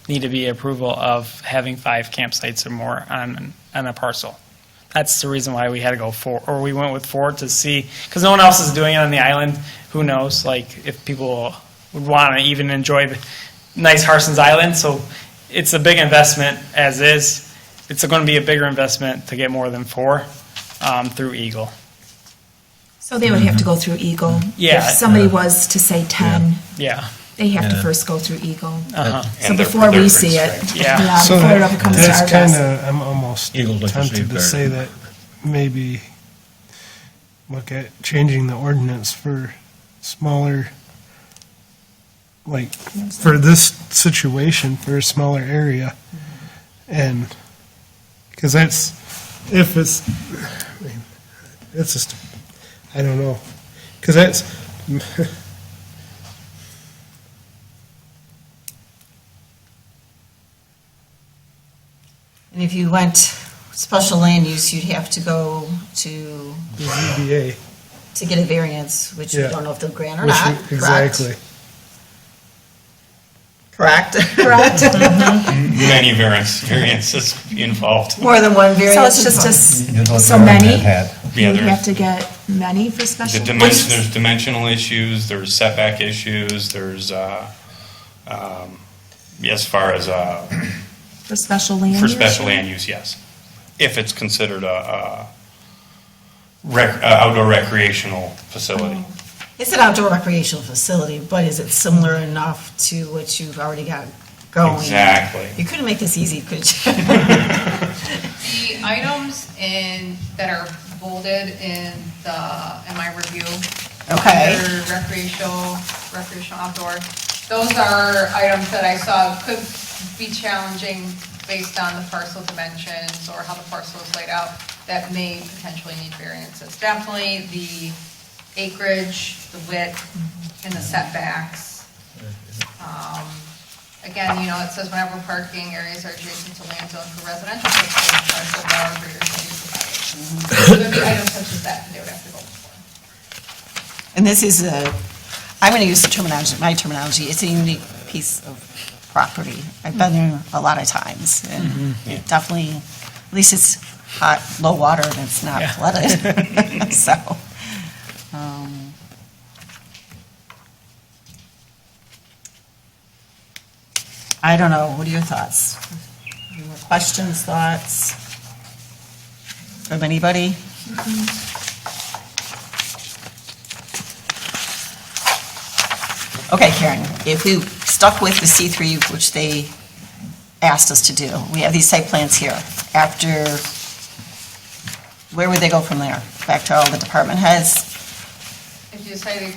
Speaker 9: need to be approval of having 5 campsites or more on a parcel. That's the reason why we had to go 4, or we went with 4 to see, because no one else is doing it on the island. Who knows, like, if people would want to even enjoy the nice Harson's Island. So it's a big investment as is. It's going to be a bigger investment to get more than 4 through Eagle.
Speaker 5: So they would have to go through Eagle?
Speaker 9: Yeah.
Speaker 5: If somebody was to say 10,
Speaker 9: Yeah.
Speaker 5: they have to
Speaker 2: Yeah.
Speaker 5: first go through Eagle.
Speaker 9: Uh-huh.
Speaker 5: So
Speaker 10: And their-
Speaker 5: before
Speaker 10: their
Speaker 5: we see it,
Speaker 10: restrictions.
Speaker 9: Yeah.
Speaker 3: so
Speaker 5: before it ever comes to
Speaker 3: that's
Speaker 5: our
Speaker 3: kind
Speaker 5: desk.
Speaker 3: of, I'm almost
Speaker 7: Eagles like to
Speaker 3: tempted
Speaker 7: save
Speaker 3: to
Speaker 7: their-
Speaker 3: say that maybe look at changing the ordinance for smaller, like, for this situation, for a smaller area. And, because that's, if it's, I mean, it's just, I don't know. Because that's,
Speaker 1: And if you went special land use, you'd have to go to,
Speaker 3: the ZBA.
Speaker 1: to get a variance, which we
Speaker 3: Yeah.
Speaker 1: don't know if they'll grant or
Speaker 3: which
Speaker 1: not,
Speaker 3: we-
Speaker 1: correct?
Speaker 3: Exactly.
Speaker 1: Correct?
Speaker 5: Correct?
Speaker 10: Many variances involved.
Speaker 1: More than one
Speaker 5: So
Speaker 1: variance.
Speaker 5: it's just
Speaker 2: You don't
Speaker 5: so
Speaker 2: wear that
Speaker 5: many?
Speaker 2: hat.
Speaker 10: Yeah,
Speaker 5: You
Speaker 10: there's-
Speaker 5: have to get many for
Speaker 10: The
Speaker 5: special?
Speaker 10: dimension, there's dimensional issues, there's setback issues, there's, as far as,
Speaker 5: For special land use?
Speaker 10: for special land use, yes. If it's considered a outdoor recreational facility.
Speaker 1: It's an outdoor recreational facility, but is it similar enough to what you've already got going?
Speaker 10: Exactly.
Speaker 1: You couldn't make this easy, could you?
Speaker 6: The items that are bolded in my review.
Speaker 1: Okay.
Speaker 6: Under recreational outdoor, those are items that I saw could be challenging based on the parcel dimensions or how the parcel is laid out that may potentially need variances. Definitely the acreage, the width, and the setbacks. Again, you know, it says whenever parking areas are adjacent to land zone for residential purposes, parcel boundaries shall be provided. So there'd be items such as that they would have to go before.
Speaker 1: And this is I'm going to use the terminology, my terminology, it's a unique piece of property. I've been there a lot of times, and it definitely, at least it's hot, low water, and it's not
Speaker 9: Yeah.
Speaker 1: flooded. So, I don't know, what are your thoughts? Any more questions, thoughts from anybody? Okay, Karen, if we stuck with the C3, which they asked us to do, we have these site plans here. After, where would they go from there? Back to all the department heads?
Speaker 6: If you say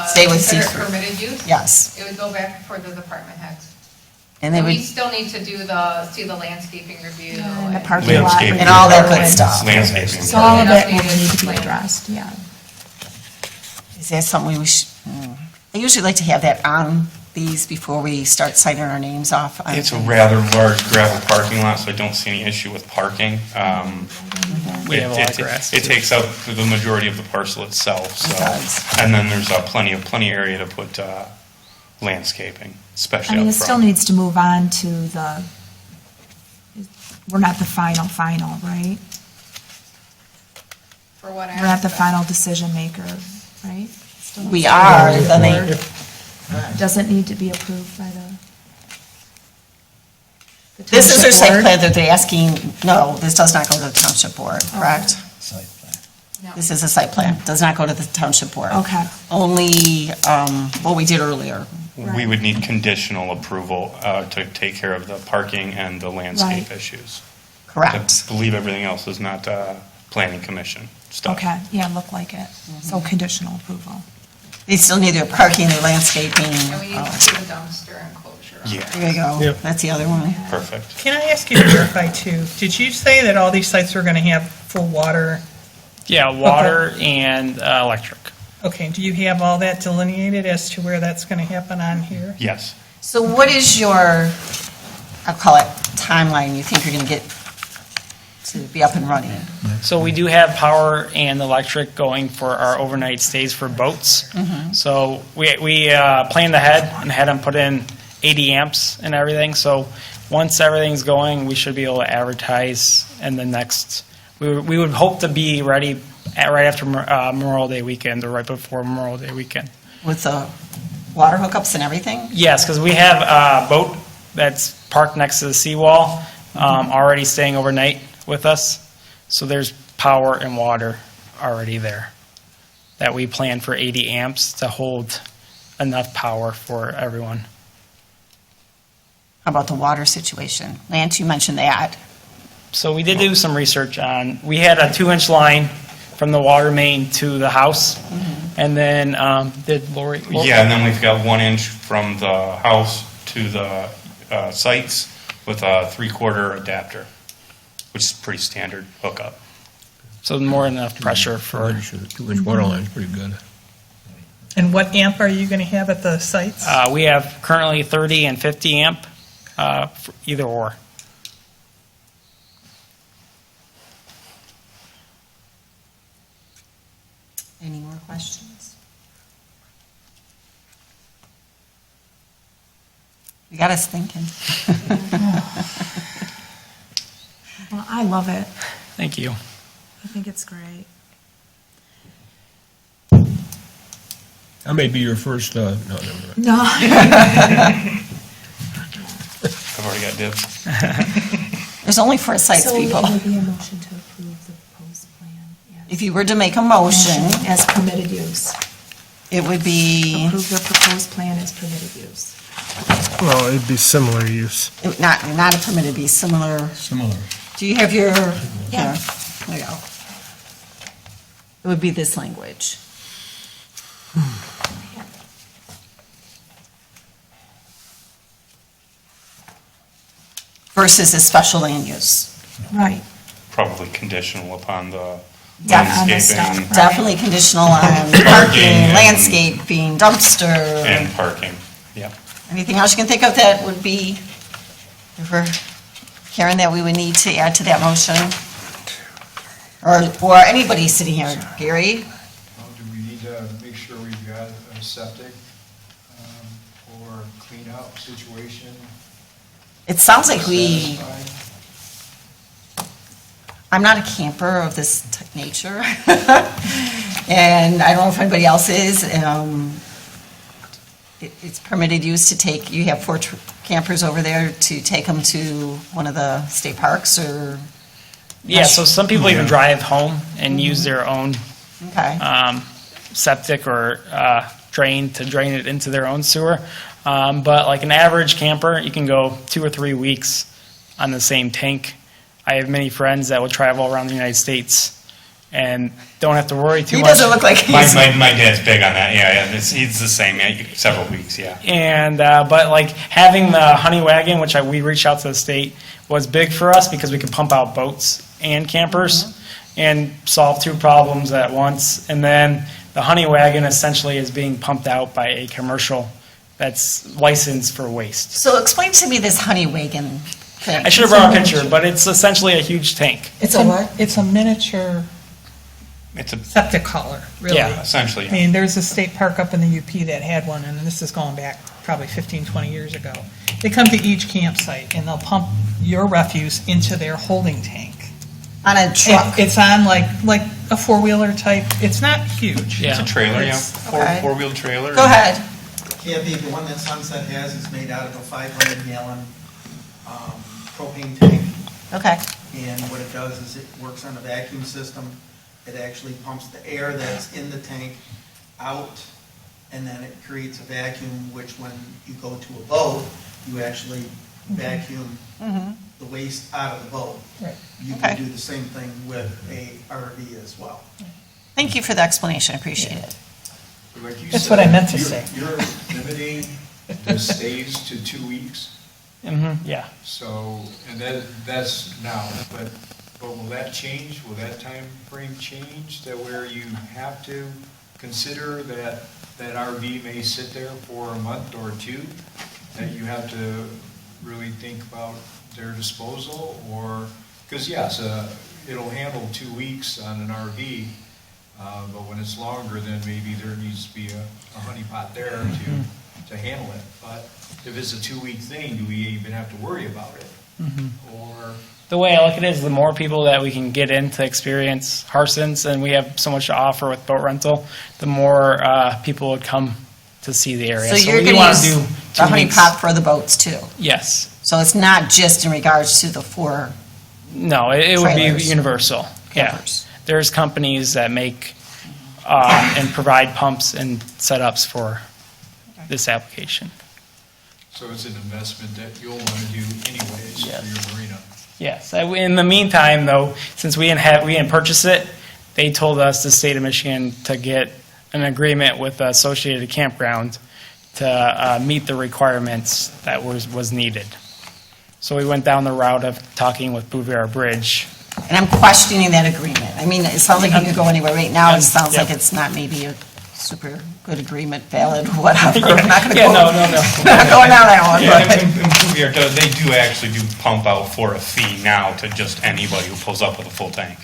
Speaker 1: Stay with
Speaker 6: consider
Speaker 1: C3.
Speaker 6: permitted use?
Speaker 1: Yes.
Speaker 6: It would go back for the department heads.
Speaker 1: And they
Speaker 6: And we
Speaker 1: would,
Speaker 6: still need to do the landscaping review.
Speaker 5: And the parking lot.
Speaker 10: Landscaping.
Speaker 1: and all that good stuff.
Speaker 10: Landscaping.
Speaker 5: So all of it will
Speaker 6: Updated
Speaker 5: need to be
Speaker 6: plan.
Speaker 5: addressed, yeah.
Speaker 1: Is that something we should, I usually like to have that on these before we start signing our names off. on
Speaker 10: It's a
Speaker 1: things.
Speaker 10: rather large gravel parking lot, so I don't see any issue with parking.
Speaker 9: We have a lot of
Speaker 10: It-
Speaker 9: grass,
Speaker 10: It
Speaker 9: too.
Speaker 10: takes up the majority of the parcel itself, so.
Speaker 1: It does.
Speaker 10: And then there's plenty area to put landscaping,
Speaker 5: I
Speaker 10: especially
Speaker 5: mean,
Speaker 10: up
Speaker 5: it still
Speaker 10: front.
Speaker 5: needs to move on to the, we're not the final, right?
Speaker 6: For what
Speaker 5: We're not the
Speaker 6: aspect?
Speaker 5: final decision maker, right? Still needs
Speaker 1: We
Speaker 5: to go
Speaker 1: are,
Speaker 5: to the
Speaker 1: then they-
Speaker 5: board. Doesn't need to be approved by the
Speaker 1: This is their
Speaker 5: township
Speaker 1: site
Speaker 5: board?
Speaker 1: plan that they're asking, no, this does not go to the township board, correct?
Speaker 6: No.
Speaker 1: This is a site plan, does not go to the township board.
Speaker 5: Okay,
Speaker 1: Only, what we did earlier.
Speaker 10: We would need conditional approval to take care of the parking and the landscape
Speaker 5: Right.
Speaker 10: issues.
Speaker 1: Correct.
Speaker 10: I believe everything else is not planning commission stuff.
Speaker 5: okay, yeah, look like it. So conditional approval.
Speaker 1: They still need their parking, their landscaping.
Speaker 6: And we need to do the dumpster enclosure. on
Speaker 10: Yeah.
Speaker 6: that.
Speaker 1: There you go,
Speaker 3: Yep.
Speaker 1: that's the other one.
Speaker 10: Perfect.
Speaker 4: Can I ask you to verify too? Did you say that all these sites were going to have full water?
Speaker 9: Yeah, water and electric.
Speaker 4: Okay, do you have all that delineated as to where that's going to happen on here?
Speaker 10: Yes.
Speaker 1: So what is your, I'll call it timeline, you think you're going to get to be up and running?
Speaker 9: So we do have power and electric going for our overnight stays for boats. So we planned ahead and had them put in 80 amps and everything. So once everything's going, we should be able to advertise in the next, we would hope to be ready right after Memorial Day weekend or right before Memorial Day weekend.
Speaker 1: With the water hookups and everything?
Speaker 9: Yes, because we have a boat that's parked next to the seawall, already staying overnight with us. So there's power and water already there that we plan for 80 amps to hold enough power for everyone.
Speaker 1: How about the water situation? Lance, you mentioned that.
Speaker 9: So we did do some research on, we had a 2-inch line from the water main to the house. And then, did Lori?
Speaker 10: Yeah, and then we've got 1 inch from the house to the sites with a 3/4 adapter, which is pretty standard hookup.
Speaker 9: So more than enough pressure for,
Speaker 7: 2-inch water line's pretty good.
Speaker 4: And what amp are you going to have at the sites?
Speaker 9: we have currently 30 and 50 amp, for either or.
Speaker 1: Any more questions? You got us thinking.
Speaker 5: Well, I love it.
Speaker 9: Thank you.
Speaker 5: I think it's great.
Speaker 7: That may be your first, no, never mind.
Speaker 5: No,
Speaker 10: I've already got dibs.
Speaker 1: There's only 4 sites,
Speaker 5: so
Speaker 1: people.
Speaker 5: it would be a motion to approve the proposed plan. yes.
Speaker 1: If you were to make a motion,
Speaker 5: As permitted use.
Speaker 1: it would be
Speaker 5: Approve the proposed plan as permitted use.
Speaker 3: Well, it'd be similar use.
Speaker 1: not a permitted, be similar.
Speaker 2: Similar.
Speaker 1: Do you have your?
Speaker 5: Yeah.
Speaker 1: There you go. It would be this language. Versus a special land use.
Speaker 5: Right.
Speaker 10: Probably conditional upon the
Speaker 1: Yeah,
Speaker 5: on the stuff,
Speaker 10: landscaping
Speaker 5: right.
Speaker 1: Definitely conditional on
Speaker 10: Parking
Speaker 1: parking,
Speaker 10: and-
Speaker 1: landscaping, dumpster.
Speaker 10: and parking. Yeah.
Speaker 1: Anything else you can think of that would be, for Karen, that we would need to add to that motion? Or anybody sitting here, Gary?
Speaker 11: Well, do we need to make sure we've got a septic or clean-out situation?
Speaker 1: It sounds like we,
Speaker 11: satisfied?
Speaker 1: I'm not a camper of this nature. And I don't know if anybody else is. It's permitted use to take, you have 4 campers over there to take them to one of the state parks or?
Speaker 9: Yeah, so some people even drive home and use their own
Speaker 1: Okay,
Speaker 9: septic or drain to drain it into their own sewer. But like an average camper, you can go 2 or 3 weeks on the same tank. I have many friends that will travel around the United States and don't have to worry too
Speaker 1: He
Speaker 9: much.
Speaker 1: doesn't look like
Speaker 10: My,
Speaker 1: he's,
Speaker 10: my dad's big on that, yeah, he's the same, yeah, several weeks, yeah.
Speaker 9: And, but like having the honey wagon, which we reached out to the state, was big for us because we could pump out boats and campers and solve two problems at once. And then the honey wagon essentially is being pumped out by a commercial that's licensed for waste.
Speaker 1: so explain to me this honey wagon thing.
Speaker 9: I should have brought a picture, but it's essentially a huge tank.
Speaker 1: It's a what?
Speaker 4: It's a miniature
Speaker 10: It's a,
Speaker 4: septic hauler, really.
Speaker 9: Yeah.
Speaker 10: essentially,
Speaker 4: I mean, there's a state park up in the UP that had one, and this is going back probably 15, 20 years ago. They come to each campsite, and they'll pump your refuse into their holding tank.
Speaker 1: On a truck?
Speaker 4: It's on like a four-wheeler type, it's not huge.
Speaker 9: Yeah.
Speaker 10: it's a trailer, yeah,
Speaker 1: Okay.
Speaker 10: four-wheel trailer.
Speaker 1: Go ahead.
Speaker 2: Kathy, the one that Sunset has is made out of a 500-gallon propane tank,
Speaker 1: Okay.
Speaker 2: and what it does is it works on a vacuum system. It actually pumps the air that's in the tank out, and then it creates a vacuum, which when you go to a boat, you actually vacuum the waste out of the boat.
Speaker 4: Right.
Speaker 2: You
Speaker 1: Okay.
Speaker 2: can do the same thing with a RV as well.
Speaker 1: Thank you for the explanation, I appreciate it.
Speaker 11: Like you
Speaker 4: That's
Speaker 11: said,
Speaker 4: what I meant to
Speaker 11: you're-
Speaker 4: say.
Speaker 11: You're limiting the stays to 2 weeks,
Speaker 9: Yeah.
Speaker 11: so, and that's now, but will that change? Will that time frame change, that where you have to consider that that RV may sit there for a month or two? That you have to really think about their disposal, or, because yes, it'll handle 2 weeks on an RV, but when it's longer, then maybe there needs to be a honey pot there to handle it. But if it's a 2-week thing, do we even have to worry about it? Or,
Speaker 9: The way I look at it is the more people that we can get in to experience Harson's, and we have so much to offer with boat rental, the more people would come to see the area.
Speaker 1: So you're
Speaker 9: we
Speaker 1: going to
Speaker 9: wanna
Speaker 1: use
Speaker 9: do
Speaker 1: the
Speaker 9: 2
Speaker 1: honey
Speaker 9: weeks.
Speaker 1: pot for the boats too?
Speaker 9: Yes.
Speaker 1: So it's not just in regards to the four
Speaker 9: No, it would be
Speaker 1: Trailers.
Speaker 9: universal. Yeah.
Speaker 1: campers?
Speaker 9: There's companies that make and provide pumps and setups for this application.
Speaker 11: so it's an investment that you'll want to do anyways
Speaker 9: Yes.
Speaker 11: for your marina.
Speaker 9: Yes. In the meantime, though, since we didn't purchase it, they told us, the state of Michigan, to get an agreement with the Associated Campground to meet the requirements that was needed. So we went down the route of talking with Bouvier Bridge.
Speaker 1: And I'm questioning that agreement. I mean, it sounds like you could go anywhere right now. It sounds like
Speaker 9: Yeah.
Speaker 1: it's not maybe a super good agreement, valid, whatever. I'm not going to
Speaker 9: Yeah,
Speaker 1: go.
Speaker 9: no.
Speaker 1: Not going down that one,
Speaker 10: Yeah,
Speaker 1: but.
Speaker 10: and Bouvier they do actually do pump out for a fee now to just anybody who pulls up with a full tank.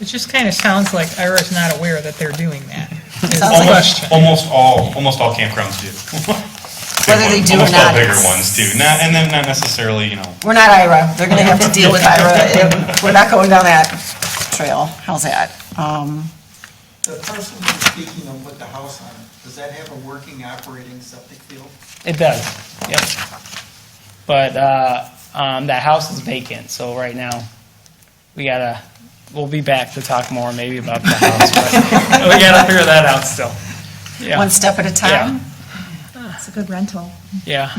Speaker 4: It just kind of sounds like Ira's not aware that they're doing that. Is the
Speaker 1: Sounds like-
Speaker 4: question.
Speaker 10: Almost all campgrounds do.
Speaker 1: Whether they do or
Speaker 10: Almost all
Speaker 1: not,
Speaker 10: bigger
Speaker 1: it's-
Speaker 10: ones do, and then not necessarily,
Speaker 1: We're not Ira. They're going to have to deal with Ira. We're not going down that trail. How's that?
Speaker 2: The parcel you're speaking of with the house on it, does that have a working, operating septic field?
Speaker 9: It does, yep. But that house is vacant, so right now, we'll be back to talk more maybe about the house, but we gotta figure that out still. Yeah.
Speaker 1: One step at a time?
Speaker 5: It's a good rental.
Speaker 9: Yeah.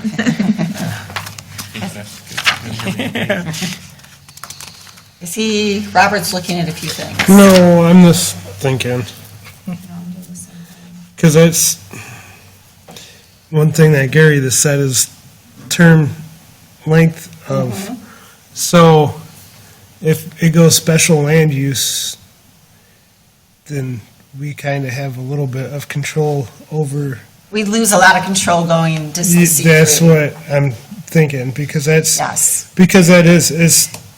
Speaker 1: Robert's looking at a few things.
Speaker 3: No, I'm just thinking, because that's, one thing that Gary just said is term length of, so if it goes special land use, then we kind of have a little bit of control over,
Speaker 1: We lose a lot of control going just to C3.
Speaker 3: that's what I'm thinking, because that's,
Speaker 1: Yes.
Speaker 3: because that is,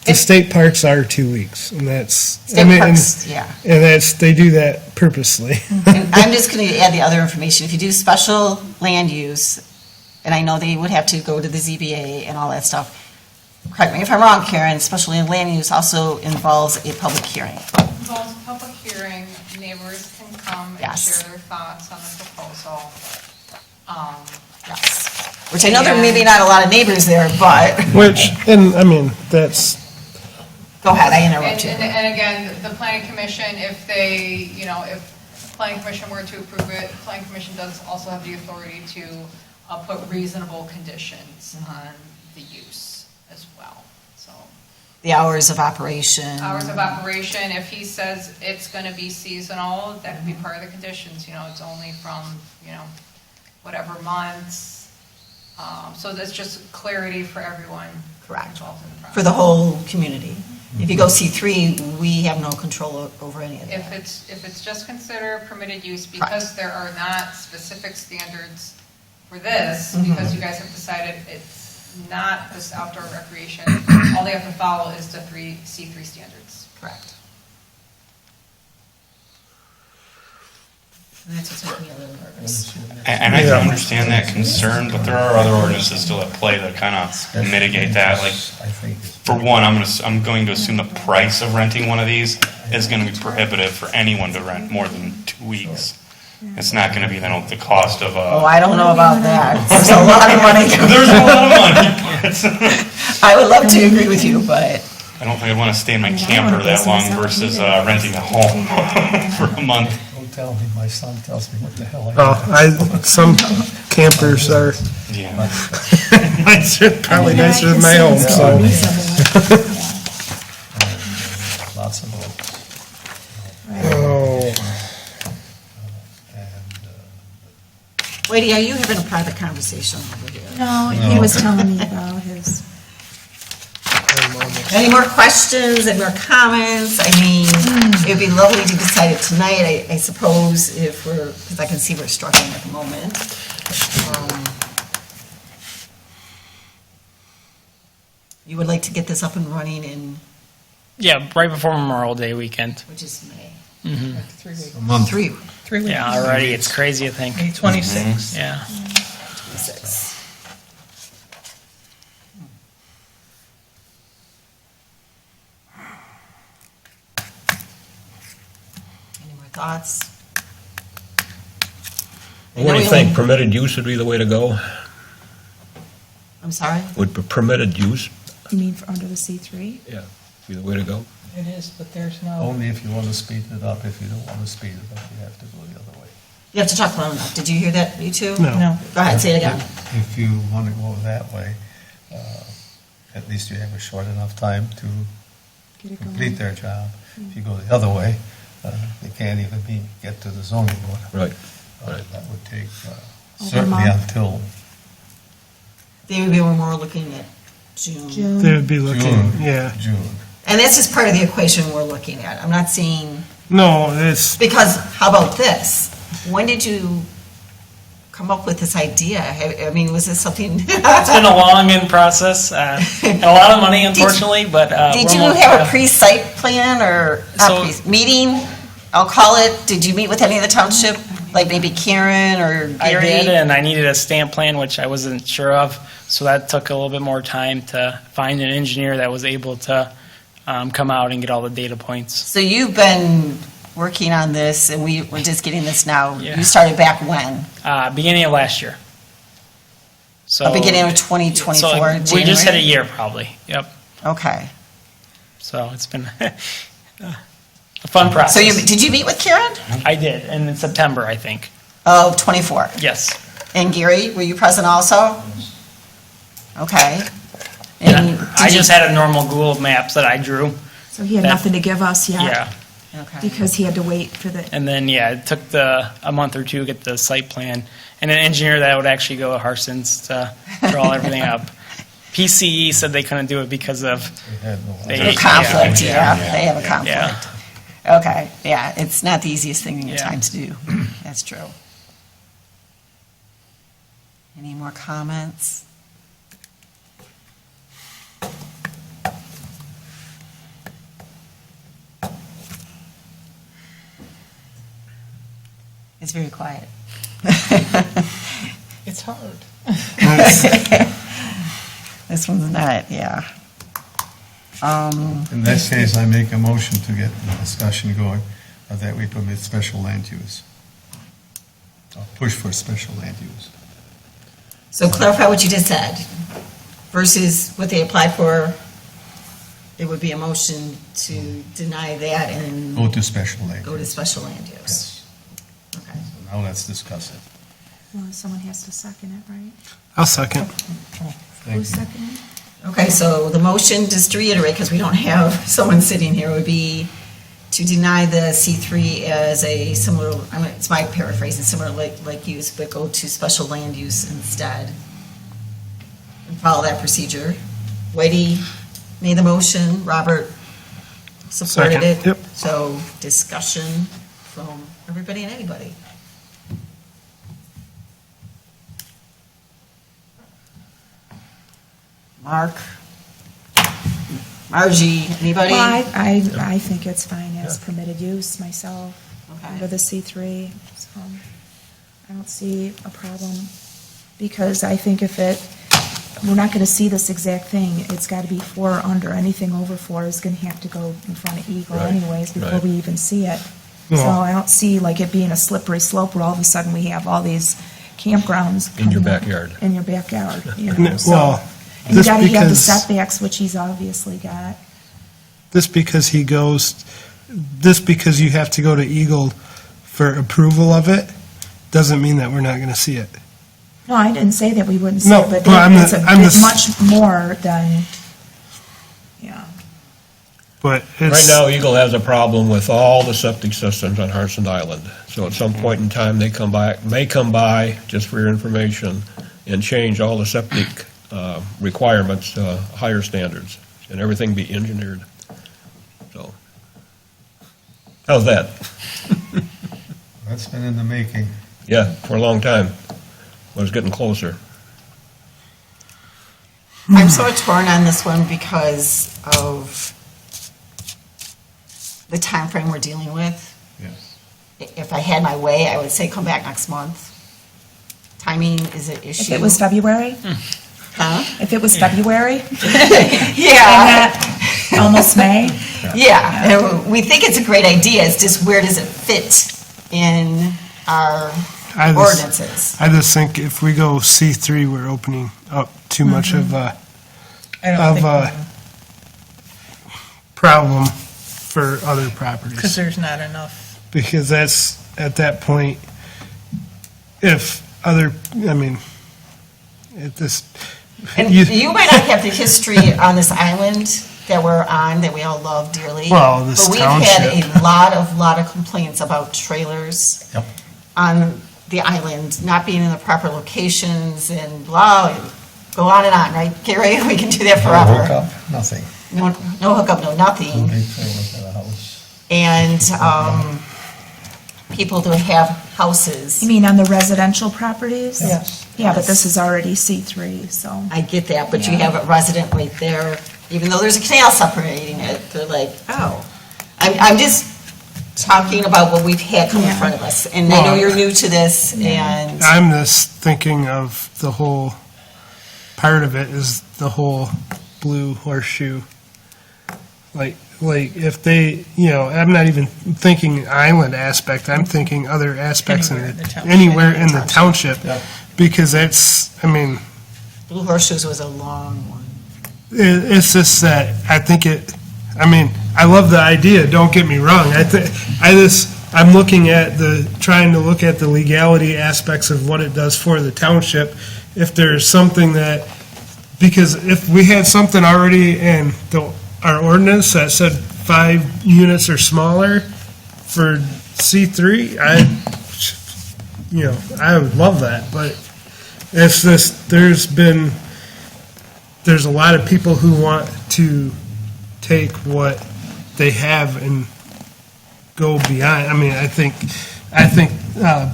Speaker 3: the state parks are 2 weeks, and that's. I
Speaker 1: State
Speaker 3: mean,
Speaker 1: parks, yeah.
Speaker 3: And that's, they do that purposely.
Speaker 1: And I'm just going to add the other information. If you do special land use, and I know they would have to go to the ZBA and all that stuff, correct me if I'm wrong, Karen, special land use also involves a public hearing.
Speaker 6: Involves a public hearing, neighbors can come and
Speaker 1: Yes.
Speaker 6: share their thoughts on the proposal.
Speaker 1: Yes. Which I know there may be not a lot of neighbors there, but,
Speaker 3: Which, and I mean, that's,
Speaker 1: go ahead, I
Speaker 6: And,
Speaker 1: interrupt you.
Speaker 6: and again, the planning commission, if they, if the planning commission were to approve it, the planning commission does also have the authority to put reasonable conditions on the use as well, so.
Speaker 1: The hours of operation.
Speaker 6: Hours of operation, if he says it's going to be seasonal, that could be part of the conditions, it's only from, whatever months. So that's just clarity for everyone
Speaker 1: Correct.
Speaker 6: involved in the process.
Speaker 1: For the whole community. If you go C3, we have no control over any of
Speaker 6: If
Speaker 1: that.
Speaker 6: it's just considered permitted use, because there are not specific standards for this, because you guys have decided it's not this outdoor recreation, all they have to follow is the C3 standards.
Speaker 1: Correct. And that's what's making me a little nervous.
Speaker 10: And I can understand that concern, but there are other ordinances still at play that kind of mitigate that. Like, for one, I'm going to assume the price of renting one of these is going to be prohibitive for anyone to rent more than 2 weeks. It's not going to be the cost of
Speaker 1: Oh, I don't know about that. There's a lot of money.
Speaker 10: There's a lot of money, but
Speaker 1: I would love to agree with you, but
Speaker 10: I don't think I'd want to stay in my camper that long versus renting a home for a month.
Speaker 2: Don't tell me, my son tells me what the hell
Speaker 3: Some campers are,
Speaker 10: Yeah.
Speaker 3: mine's probably nicer than my home, so.
Speaker 2: Lots of boats.
Speaker 3: Oh,
Speaker 1: Wadey, are you having a private conversation over here?
Speaker 5: No, he was telling me about his,
Speaker 1: Any more questions, any more comments? I mean, it'd be lovely to decide it tonight, I suppose, if we're, because I can see we're struggling at the moment. You would like to get this up and running in,
Speaker 9: Yeah, right before Memorial Day weekend.
Speaker 1: which is May?
Speaker 4: 3 weeks.
Speaker 2: A month.
Speaker 1: 3,
Speaker 4: 3 weeks.
Speaker 9: Yeah, already, it's crazy to think.
Speaker 4: May 26th.
Speaker 9: Yeah.
Speaker 1: 26. Any more thoughts?
Speaker 7: What do you think, permitted use would be the way to go?
Speaker 1: I'm sorry?
Speaker 7: Would permitted use,
Speaker 5: you mean for under the C3?
Speaker 7: yeah, be the way to go?
Speaker 4: It is, but there's no,
Speaker 2: Only if you want to speed it up. If you don't want to speed it up, you have to go the other way.
Speaker 1: You have to talk loud enough. Did you hear that, you two?
Speaker 3: No.
Speaker 4: no.
Speaker 1: Go ahead, say it again.
Speaker 2: If you want to go that way, at least you have a short enough time to
Speaker 5: Get it
Speaker 2: complete
Speaker 5: going?
Speaker 2: their job. If you go the other way, they can't even get to the zoning board.
Speaker 7: Right.
Speaker 2: That would take
Speaker 5: Over a
Speaker 2: certainly
Speaker 5: month.
Speaker 2: until
Speaker 1: They would be more looking at June.
Speaker 5: June.
Speaker 3: they would be looking,
Speaker 2: June.
Speaker 3: yeah.
Speaker 2: June.
Speaker 1: And that's just part of the equation we're looking at. I'm not seeing,
Speaker 3: No, it's,
Speaker 1: because how about this? When did you come up with this idea? I mean, was this something?
Speaker 9: It's been a long in process, and a lot of money, unfortunately, but.
Speaker 1: Did
Speaker 9: we're
Speaker 1: you
Speaker 9: almost-
Speaker 1: have a pre-site plan or,
Speaker 9: So-
Speaker 1: meeting? I'll call it, did you meet with any of the township, like maybe Karen or
Speaker 9: I
Speaker 1: Gary?
Speaker 9: did, and I needed a stamp plan, which I wasn't sure of, so that took a little bit more time to find an engineer that was able to come out and get all the data points.
Speaker 1: So you've been working on this, and we're just getting this now.
Speaker 9: Yeah.
Speaker 1: You started back when?
Speaker 9: Beginning of last year. So
Speaker 1: Beginning of 2024,
Speaker 9: So we just hit a
Speaker 1: January?
Speaker 9: year, probably. Yep.
Speaker 1: Okay.
Speaker 9: So it's been a fun process.
Speaker 1: So did you meet with Karen?
Speaker 9: I did, and in September, I think.
Speaker 1: Oh, 24.
Speaker 9: Yes.
Speaker 1: And Gary, were you present also? Okay.
Speaker 9: And
Speaker 1: And
Speaker 9: I
Speaker 1: did you-
Speaker 9: just had a normal Google Maps that I drew.
Speaker 5: So he had
Speaker 9: That-
Speaker 5: nothing to give us yet?
Speaker 9: Yeah.
Speaker 1: Okay.
Speaker 5: Because he had to wait for the,
Speaker 9: And then, yeah, it took a month or two to get the site plan, and an engineer that would actually go to Harson's to draw everything up. PCE said they couldn't do it because of,
Speaker 2: They had no.
Speaker 9: They-
Speaker 1: A conflict,
Speaker 9: Yeah.
Speaker 1: yeah, they have a
Speaker 9: yeah.
Speaker 1: conflict. Okay, yeah, it's not the easiest thing in your
Speaker 9: Yeah.
Speaker 1: time to do. That's true. Any more comments? It's very quiet.
Speaker 4: It's hard.
Speaker 1: This one's not, yeah.
Speaker 2: In that case, I make a motion to get the discussion going, that we permit special land use. Or push for special land use.
Speaker 1: So clarify what you just said versus what they applied for. It would be a motion to deny that and
Speaker 2: Go to special land.
Speaker 1: go to
Speaker 2: use.
Speaker 1: special land use.
Speaker 2: Yes.
Speaker 1: Okay.
Speaker 2: So now let's discuss it.
Speaker 5: well, someone has to second it, right?
Speaker 3: I'll second.
Speaker 2: Thank
Speaker 5: Who's
Speaker 2: you.
Speaker 5: seconding?
Speaker 1: Okay, so the motion, just to reiterate, because we don't have someone sitting here, would be to deny the C3 as a similar, it's my paraphrasing, similar like use, but go to special land use instead. And follow that procedure. Whitey made the motion, Robert supported
Speaker 3: Second,
Speaker 1: it.
Speaker 3: yep.
Speaker 1: So discussion from everybody and anybody. Mark? Margie, anybody?
Speaker 5: Well, I think it's fine as permitted use myself,
Speaker 1: Okay.
Speaker 5: under the C3, so I don't see a problem, because I think if we're not gonna see this exact thing, it's gotta be 4 or under, anything over 4 is gonna have to go in front of Eagle
Speaker 7: Right,
Speaker 5: anyways, before
Speaker 7: right.
Speaker 5: we even see it. So
Speaker 3: Well-
Speaker 5: I don't see like it being a slippery slope where all of a sudden we have all these campgrounds.
Speaker 7: In your
Speaker 5: coming up
Speaker 7: backyard.
Speaker 5: In your backyard, you know, so.
Speaker 3: Well,
Speaker 5: And you
Speaker 3: this
Speaker 5: gotta have the
Speaker 3: because,
Speaker 5: setbacks, which he's obviously got.
Speaker 3: this because you have to go to Eagle for approval of it, doesn't mean that we're not gonna see it.
Speaker 5: No, I didn't say that we wouldn't see
Speaker 3: No,
Speaker 5: it, but
Speaker 3: well,
Speaker 5: it's a
Speaker 3: I'm
Speaker 5: bit
Speaker 3: the-
Speaker 5: much more than, yeah.
Speaker 3: But
Speaker 7: Right
Speaker 3: it's,
Speaker 7: now, Eagle has a problem with all the septic systems on Hartson Island. So at some point in time, may come by, just for your information, and change all the septic requirements to higher standards, and everything be engineered. So, how's that?
Speaker 2: That's been in the making.
Speaker 7: Yeah, for a long time. But it's getting closer.
Speaker 1: I'm so torn on this one because of the time frame we're dealing with.
Speaker 2: Yes.
Speaker 1: If I had my way, I would say come back next month. Timing is an issue.
Speaker 5: If it was February,
Speaker 1: Huh?
Speaker 5: if it was February,
Speaker 1: Yeah,
Speaker 5: and almost May,
Speaker 1: yeah. And we think it's a great idea, it's just where does it fit in our
Speaker 3: I just,
Speaker 1: ordinances?
Speaker 3: I just think if we go C3, we're opening up too much of a
Speaker 4: I don't
Speaker 3: of
Speaker 4: think,
Speaker 3: a problem for other properties.
Speaker 4: because there's not enough.
Speaker 3: Because that's, at that point, if other, I mean, it just,
Speaker 1: And you might not have the history on this island that we're on, that we all love dearly.
Speaker 3: Well, this
Speaker 1: But we've
Speaker 3: township.
Speaker 1: had a lot of complaints about trailers
Speaker 2: Yep.
Speaker 1: on the island, not being in the proper locations and blah, go on and on, right, Gary? We can do that
Speaker 2: No
Speaker 1: forever.
Speaker 2: hookup, nothing.
Speaker 1: No hookup, no nothing.
Speaker 2: Big trailers at a house.
Speaker 1: And people do have houses.
Speaker 5: you mean on the residential properties?
Speaker 2: Yes.
Speaker 5: Yeah, but this is already C3, so.
Speaker 1: I get that, but you
Speaker 5: Yeah.
Speaker 1: have a resident right there, even though there's a canal separating it, they're like, oh. I'm just talking about what we've had come in
Speaker 5: Yeah.
Speaker 1: front of us, and I know
Speaker 3: Well,
Speaker 1: you're new to this, and,
Speaker 3: I'm just thinking of the whole, part of it is the whole blue horseshoe. Like if they, I'm not even thinking island aspect, I'm thinking other aspects
Speaker 4: Anywhere in the township.
Speaker 3: anywhere in the township.
Speaker 2: Yep.
Speaker 3: Because that's, I mean,
Speaker 1: Blue Horseshoes was a long one.
Speaker 3: it's just that I think I love the idea, don't get me wrong. I'm looking at trying to look at the legality aspects of what it does for the township. If there's something because if we had something already in our ordinance that said 5 units or smaller for C3, I would love that, but it's just, there's a lot of people who want to take what they have and go beyond. I mean, I think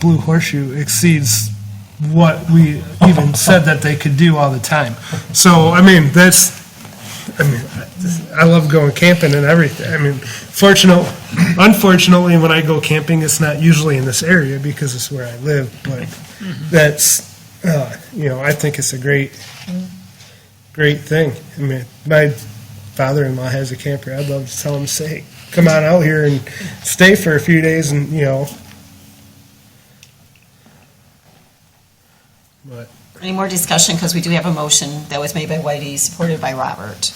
Speaker 3: Blue Horseshoe exceeds what we even said that they could do all the time. So, I mean, I love going camping and everything. I mean, unfortunately, when I go camping, it's not usually in this area because it's where I live, but that's, I think it's a great thing. I mean, my father-in-law has a camper. I'd love to tell him, say, come on out here and stay for a few days and, but
Speaker 1: Any more discussion, because we do have a motion that was made by Whitey, supported by Robert.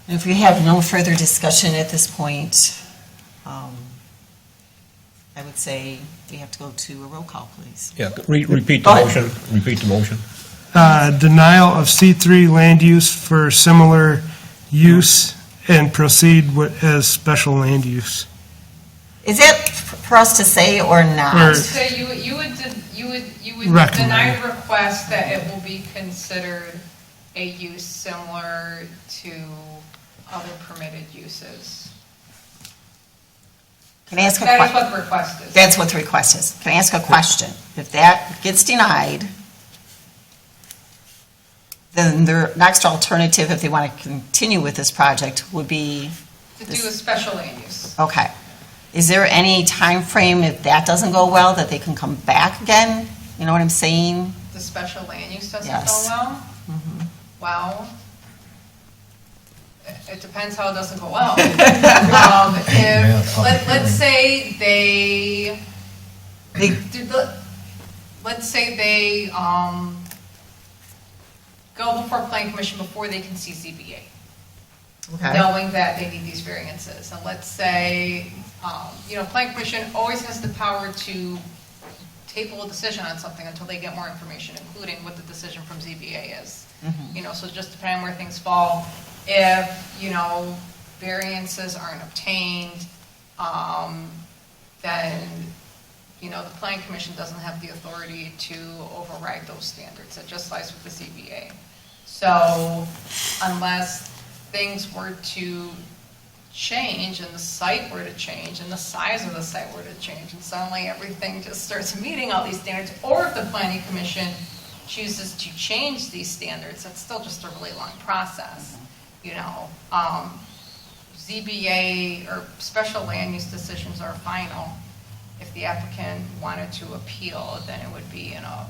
Speaker 1: And if we have no further discussion at this point, I would say we have to go to a roll call, please.
Speaker 7: Yeah, repeat the
Speaker 1: Go ahead.
Speaker 7: motion, repeat the motion.
Speaker 3: denial of C3 land use for similar use and proceed as special land use.
Speaker 1: Is that for us to say or not?
Speaker 3: Or-
Speaker 6: So you would
Speaker 3: Recommend.
Speaker 6: deny the request that it will be considered a use similar to other permitted uses.
Speaker 1: Can I ask a
Speaker 6: That is
Speaker 1: question?
Speaker 6: what the request is.
Speaker 1: That's what the request is. Can I ask a question? If that gets denied, then their next alternative, if they want to continue with this project, would be,
Speaker 6: To do a special land use.
Speaker 1: okay. Is there any time frame if that doesn't go well, that they can come back again? You know what I'm saying?
Speaker 6: The special land use doesn't
Speaker 1: Yes.
Speaker 6: go well? Well, it depends how it doesn't go well. Let's say they go before planning commission before they can see ZBA,
Speaker 1: Okay.
Speaker 6: knowing that they need these variances. And let's say, planning commission always has the power to table a decision on something until they get more information, including what the decision from ZBA is. So just depending on where things fall, if, variances aren't obtained, then, the planning commission doesn't have the authority to override those standards. It just lies with the ZBA. So unless things were to change and the site were to change and the size of the site were to change and suddenly everything just starts meeting all these standards, or if the planning commission chooses to change these standards, that's still just a really long process. ZBA or special land use decisions are final. If the applicant wanted to appeal, then it would be in a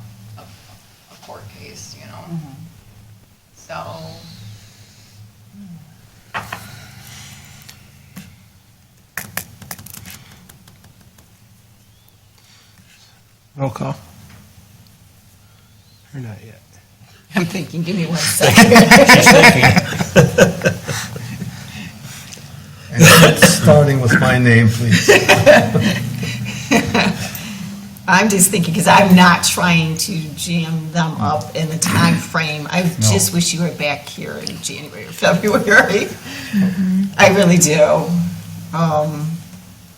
Speaker 6: court case, So,
Speaker 3: Roll call. Or not yet?
Speaker 1: I'm thinking, give me 1 second.
Speaker 2: And starting with my name, please.
Speaker 1: I'm just thinking, because I'm not trying to jam them up in the time frame. I just wish you were back here in January or February. I really do.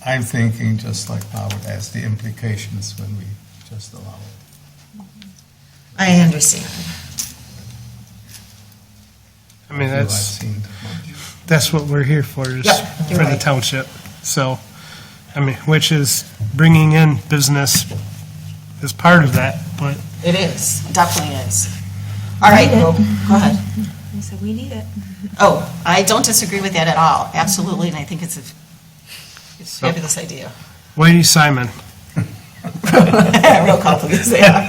Speaker 2: I'm thinking just like Howard as the implications when we just allow it.
Speaker 1: I understand.
Speaker 3: I mean,
Speaker 2: I've
Speaker 3: that's,
Speaker 2: seen much.
Speaker 3: that's what we're here for, is
Speaker 1: Yep, you're
Speaker 3: for the
Speaker 1: right.
Speaker 3: township. So, I mean, which is bringing in business is part of that, but
Speaker 1: It is, it definitely is. All right, well, go ahead.
Speaker 5: I said, we need it.
Speaker 1: Oh, I don't disagree with that at all, absolutely, and I think it's a fabulous idea.
Speaker 3: Whitey Simon,
Speaker 1: Roll call, please. Yeah.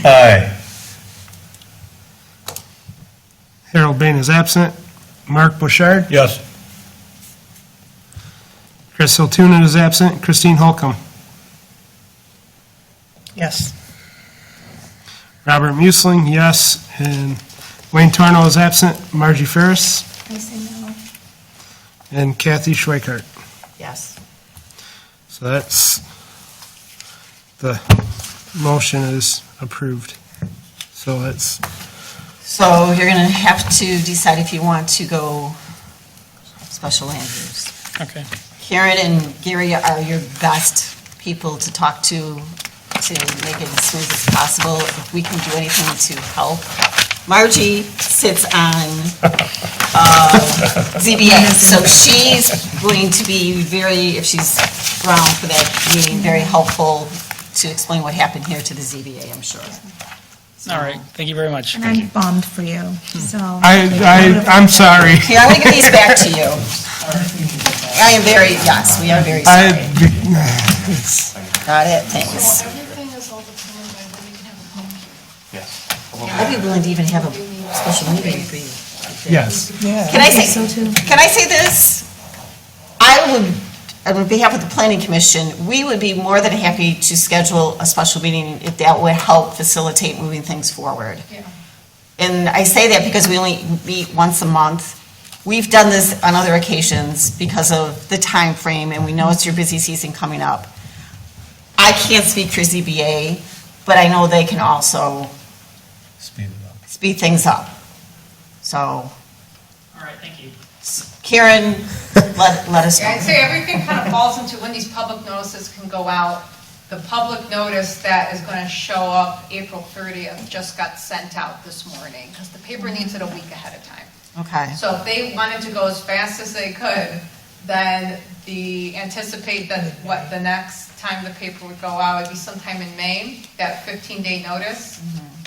Speaker 2: Aye.
Speaker 3: Harold Bain is absent. Mark Bouchard,
Speaker 7: Yes.
Speaker 3: Chris Hiltunen is absent. Christine Holcomb,
Speaker 4: Yes.
Speaker 3: Robert Musling, yes, and Wayne Torno is absent. Margie Ferris
Speaker 5: I say no.
Speaker 3: and Kathy Schweikart.
Speaker 1: Yes.
Speaker 3: So that's, the motion is approved. So it's,
Speaker 1: So you're going to have to decide if you want to go special land use.
Speaker 9: Okay.
Speaker 1: Karen and Gary are your best people to talk to make it as smooth as possible. If we can do anything to help. Margie sits on ZBA, so she's going to be very, if she's around for that meeting, very helpful to explain what happened here to the ZBA, I'm sure.
Speaker 9: All right, thank you very much.
Speaker 5: And I'm bummed for you, so.
Speaker 3: I'm sorry.
Speaker 1: Here, I'm going to give these back to you. I am very, yes, we are very
Speaker 3: I,
Speaker 1: sorry.
Speaker 3: it's,
Speaker 1: Got it, thanks.
Speaker 6: everything is all determined by when we can have a public hearing.
Speaker 10: Yes.
Speaker 1: I'd be willing to even have a special meeting for you.
Speaker 3: yes.
Speaker 1: Can I
Speaker 5: So
Speaker 1: say,
Speaker 5: too.
Speaker 1: can I say this? I would, on behalf of the planning commission, we would be more than happy to schedule a special meeting if that would help facilitate moving things forward.
Speaker 6: Yeah.
Speaker 1: And I say that because we only meet once a month. We've done this on other occasions because of the time frame, and we know it's your busy season coming up. I can't speak for ZBA, but I know they can also
Speaker 2: Speed it up.
Speaker 1: speed things up. So,
Speaker 4: All right, thank you.
Speaker 1: Karen, let us know.
Speaker 6: Yeah, I'd say everything kind of falls into when these public notices can go out. The public notice that is going to show up April 30th just got sent out this morning, because the paper needs it a week ahead of time.
Speaker 1: Okay.
Speaker 6: So if they wanted to go as fast as they could, then anticipate that the next time the paper would go out would be sometime in May, that 15-day notice.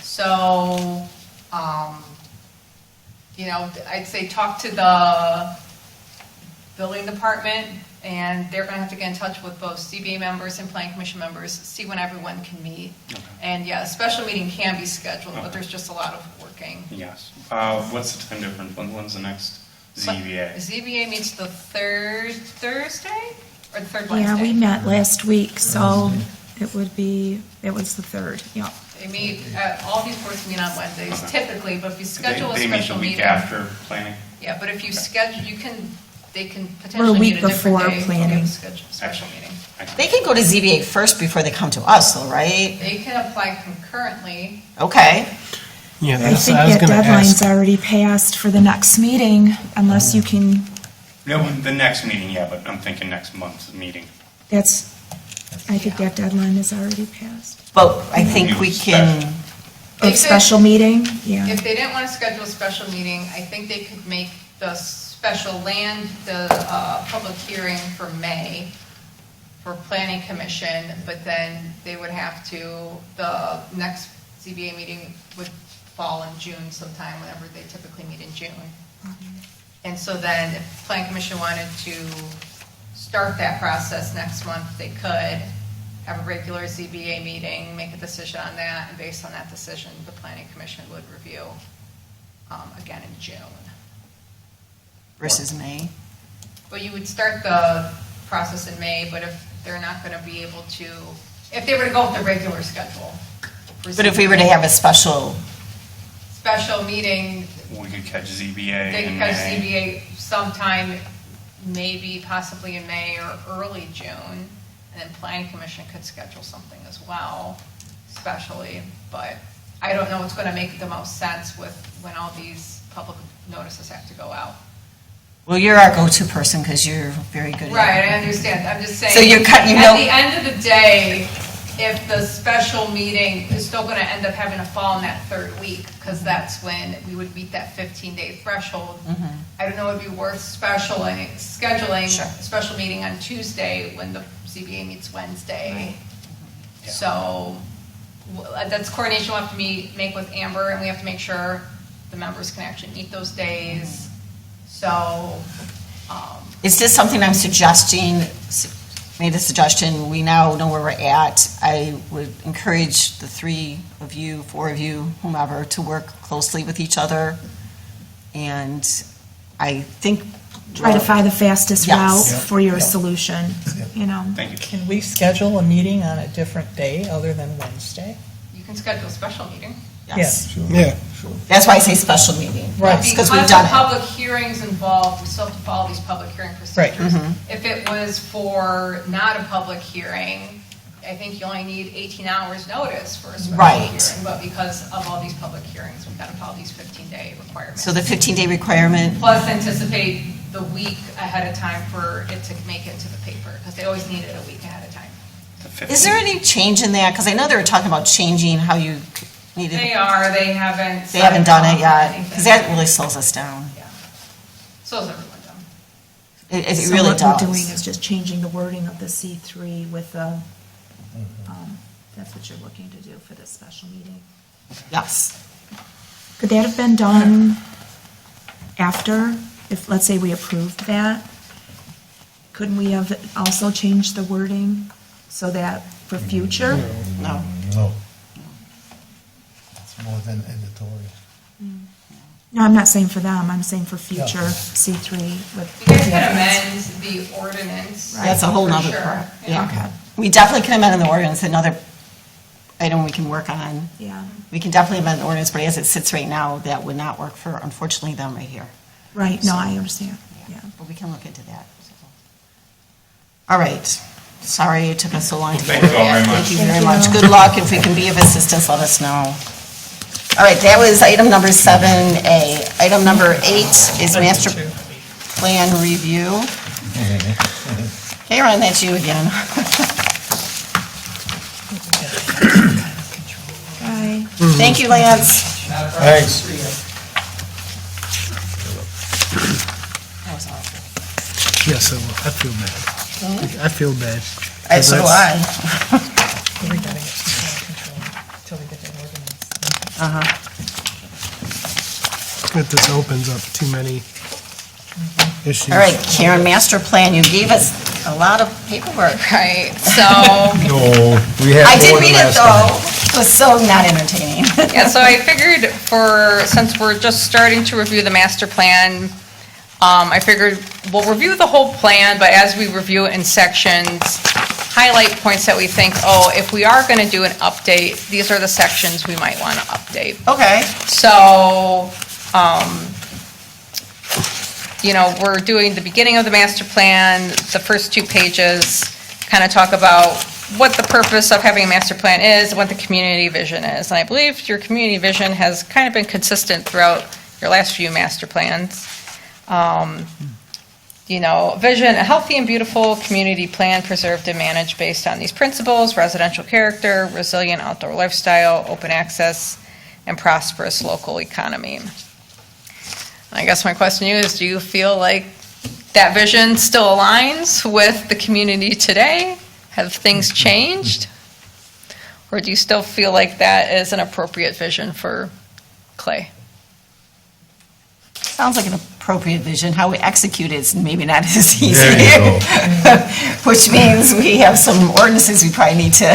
Speaker 6: So, I'd say talk to the building department, and they're gonna have to get in touch with both CBA members and planning commission members, see when everyone can meet. And yeah, a special meeting can be scheduled, but there's just a lot of working.
Speaker 10: Yes. What's the time difference? When's the next ZBA?
Speaker 6: ZBA meets the third Thursday, or the third Wednesday?
Speaker 5: Yeah, we met last week, so it was the 3rd, yeah.
Speaker 6: They meet, all these boards meet on Wednesdays typically, but if you schedule a
Speaker 10: They meet the
Speaker 6: special
Speaker 10: week
Speaker 6: meeting.
Speaker 10: after planning?
Speaker 6: Yeah, but if you schedule, they can
Speaker 5: Or a
Speaker 6: potentially
Speaker 5: week
Speaker 6: meet a different
Speaker 5: before
Speaker 6: day.
Speaker 5: planning.
Speaker 6: Schedule a special meeting.
Speaker 1: They can go to ZBA first before they come to us, though, right?
Speaker 6: They can apply concurrently.
Speaker 1: Okay.
Speaker 3: Yeah,
Speaker 5: I
Speaker 3: that's,
Speaker 5: think
Speaker 3: I was
Speaker 5: that
Speaker 3: gonna
Speaker 5: deadline's
Speaker 3: ask.
Speaker 5: already passed for the next meeting, unless you can,
Speaker 10: No, the next meeting, yeah, but I'm thinking next month's meeting.
Speaker 5: I think that deadline is already passed.
Speaker 1: But I think we can,
Speaker 6: They
Speaker 5: A
Speaker 6: could-
Speaker 5: special meeting, yeah.
Speaker 6: If they didn't want to schedule a special meeting, I think they could make the public hearing for May for planning commission, but then they would have to, the next ZBA meeting would fall in June sometime, whenever they typically meet in June. And so then if planning commission wanted to start that process next month, they could have a regular ZBA meeting, make a decision on that, and based on that decision, the planning commission would review again in June.
Speaker 1: versus May.
Speaker 6: Well, you would start the process in May, but if they're not going to be able to, if they were to go with the regular schedule. for
Speaker 1: But if we were to have a special,
Speaker 6: Special meeting,
Speaker 10: We could catch ZBA
Speaker 6: they
Speaker 10: in
Speaker 6: could have
Speaker 10: May.
Speaker 6: ZBA sometime, maybe possibly in May or early June, and then planning commission could schedule something as well, especially, but I don't know what's going to make the most sense with when all these public notices have to go out.
Speaker 1: well, you're our go-to person because you're very good at it.
Speaker 6: Right, I understand, I'm just saying.
Speaker 1: So you're cut- you know-
Speaker 6: At the end of the day, if the special meeting is still gonna end up having to fall in that third week, because that's when we would meet that 15-day threshold. I don't know if it'd be worth scheduling
Speaker 1: Sure.
Speaker 6: a special meeting on Tuesday when the ZBA meets Wednesday. So, that's coordination we'll have to make with Amber, and we have to make sure the members can actually meet those days. So,
Speaker 1: It's just something I'm suggesting, made a suggestion, we now know where we're at. I would encourage the 3 of you, 4 of you, whomever, to work closely with each other. And I think.
Speaker 5: Try to find the fastest
Speaker 1: Yes.
Speaker 5: route
Speaker 2: Yeah.
Speaker 5: for your
Speaker 2: Yeah.
Speaker 5: solution, you know.
Speaker 10: Thank you.
Speaker 12: Can we schedule a meeting on a different day other than Wednesday?
Speaker 6: you can schedule a special meeting.
Speaker 1: Yes.
Speaker 3: Yeah.
Speaker 1: That's why I say special meeting.
Speaker 12: Right.
Speaker 1: Because we've
Speaker 6: the
Speaker 1: done it.
Speaker 6: public hearings involved, we still have to follow these public hearing procedures.
Speaker 1: Right.
Speaker 6: If it was for not a public hearing, I think you only need 18 hours notice for a special
Speaker 1: Right.
Speaker 6: hearing. But because of all these public hearings, we've got to follow these 15-day requirements.
Speaker 1: So the 15-day requirement,
Speaker 6: Plus anticipate the week ahead of time for it to make it to the paper, because they always need it a week ahead of time.
Speaker 1: is there any change in that? Because I know they were talking about changing how you needed.
Speaker 6: They haven't.
Speaker 1: They haven't done it yet,
Speaker 6: Anything.
Speaker 1: because that really slows us down.
Speaker 6: Yeah. So is everyone done.
Speaker 1: It
Speaker 5: So
Speaker 1: really
Speaker 5: what
Speaker 1: does.
Speaker 5: we're doing is just changing the wording of the C3 with the, that's what you're looking to do for this special meeting.
Speaker 1: Yes.
Speaker 5: Could that have been done after, if, let's say we approved that? Couldn't we have also changed the wording so that for future?
Speaker 1: No.
Speaker 2: No. It's more than editorial.
Speaker 5: No, I'm not saying for them, I'm saying for future C3 with.
Speaker 6: You guys can amend the ordinance.
Speaker 1: That's a whole
Speaker 6: for
Speaker 1: nother
Speaker 6: sure.
Speaker 1: part.
Speaker 6: Yeah.
Speaker 1: Yeah. We definitely can amend the ordinance, another item we can work on.
Speaker 5: Yeah,
Speaker 1: We can definitely amend the ordinance, but as it sits right now, that would not work for, unfortunately, them right here.
Speaker 5: right, no, I understand, yeah.
Speaker 1: But we can look into that. All right. Sorry it took us so long to.
Speaker 10: Thank you all very much.
Speaker 1: Thank you very
Speaker 5: Thank
Speaker 1: much.
Speaker 5: you.
Speaker 1: Good luck. If we can be of assistance, let us know. All right, that was item number 7A. Item number 8 is master plan review. Hey, Ron, that's you again.
Speaker 5: Bye.
Speaker 1: Thank you, Lance.
Speaker 2: Thanks.
Speaker 3: Yes, I feel bad. I feel bad.
Speaker 1: So do I.
Speaker 12: We gotta get control until we get that organized.
Speaker 3: That this opens up too many issues.
Speaker 1: All right, Karen, master plan, you gave us a lot of paperwork.
Speaker 6: Right, so,
Speaker 2: No, we had
Speaker 1: I did
Speaker 2: more than
Speaker 1: read it,
Speaker 2: last time.
Speaker 1: though. It was so not entertaining.
Speaker 6: yeah, so I figured since we're just starting to review the master plan, I figured we'll review the whole plan, but as we review it in sections, highlight points that we think, oh, if we are going to do an update, these are the sections we might want to update.
Speaker 1: Okay,
Speaker 6: So, we're doing the beginning of the master plan, the first 2 pages, kind of talk about what the purpose of having a master plan is, and what the community vision is. And I believe your community vision has kind of been consistent throughout your last few master plans. Vision, a healthy and beautiful community plan preserved and managed based on these principles: residential character, resilient outdoor lifestyle, open access, and prosperous local economy. I guess my question to you is, do you feel like that vision still aligns with the community today? Have things changed? Or do you still feel like that is an appropriate vision for Clay?
Speaker 1: sounds like an appropriate vision. How we execute it is maybe not as easy.
Speaker 2: There you
Speaker 1: Which means we have some ordinances we probably need to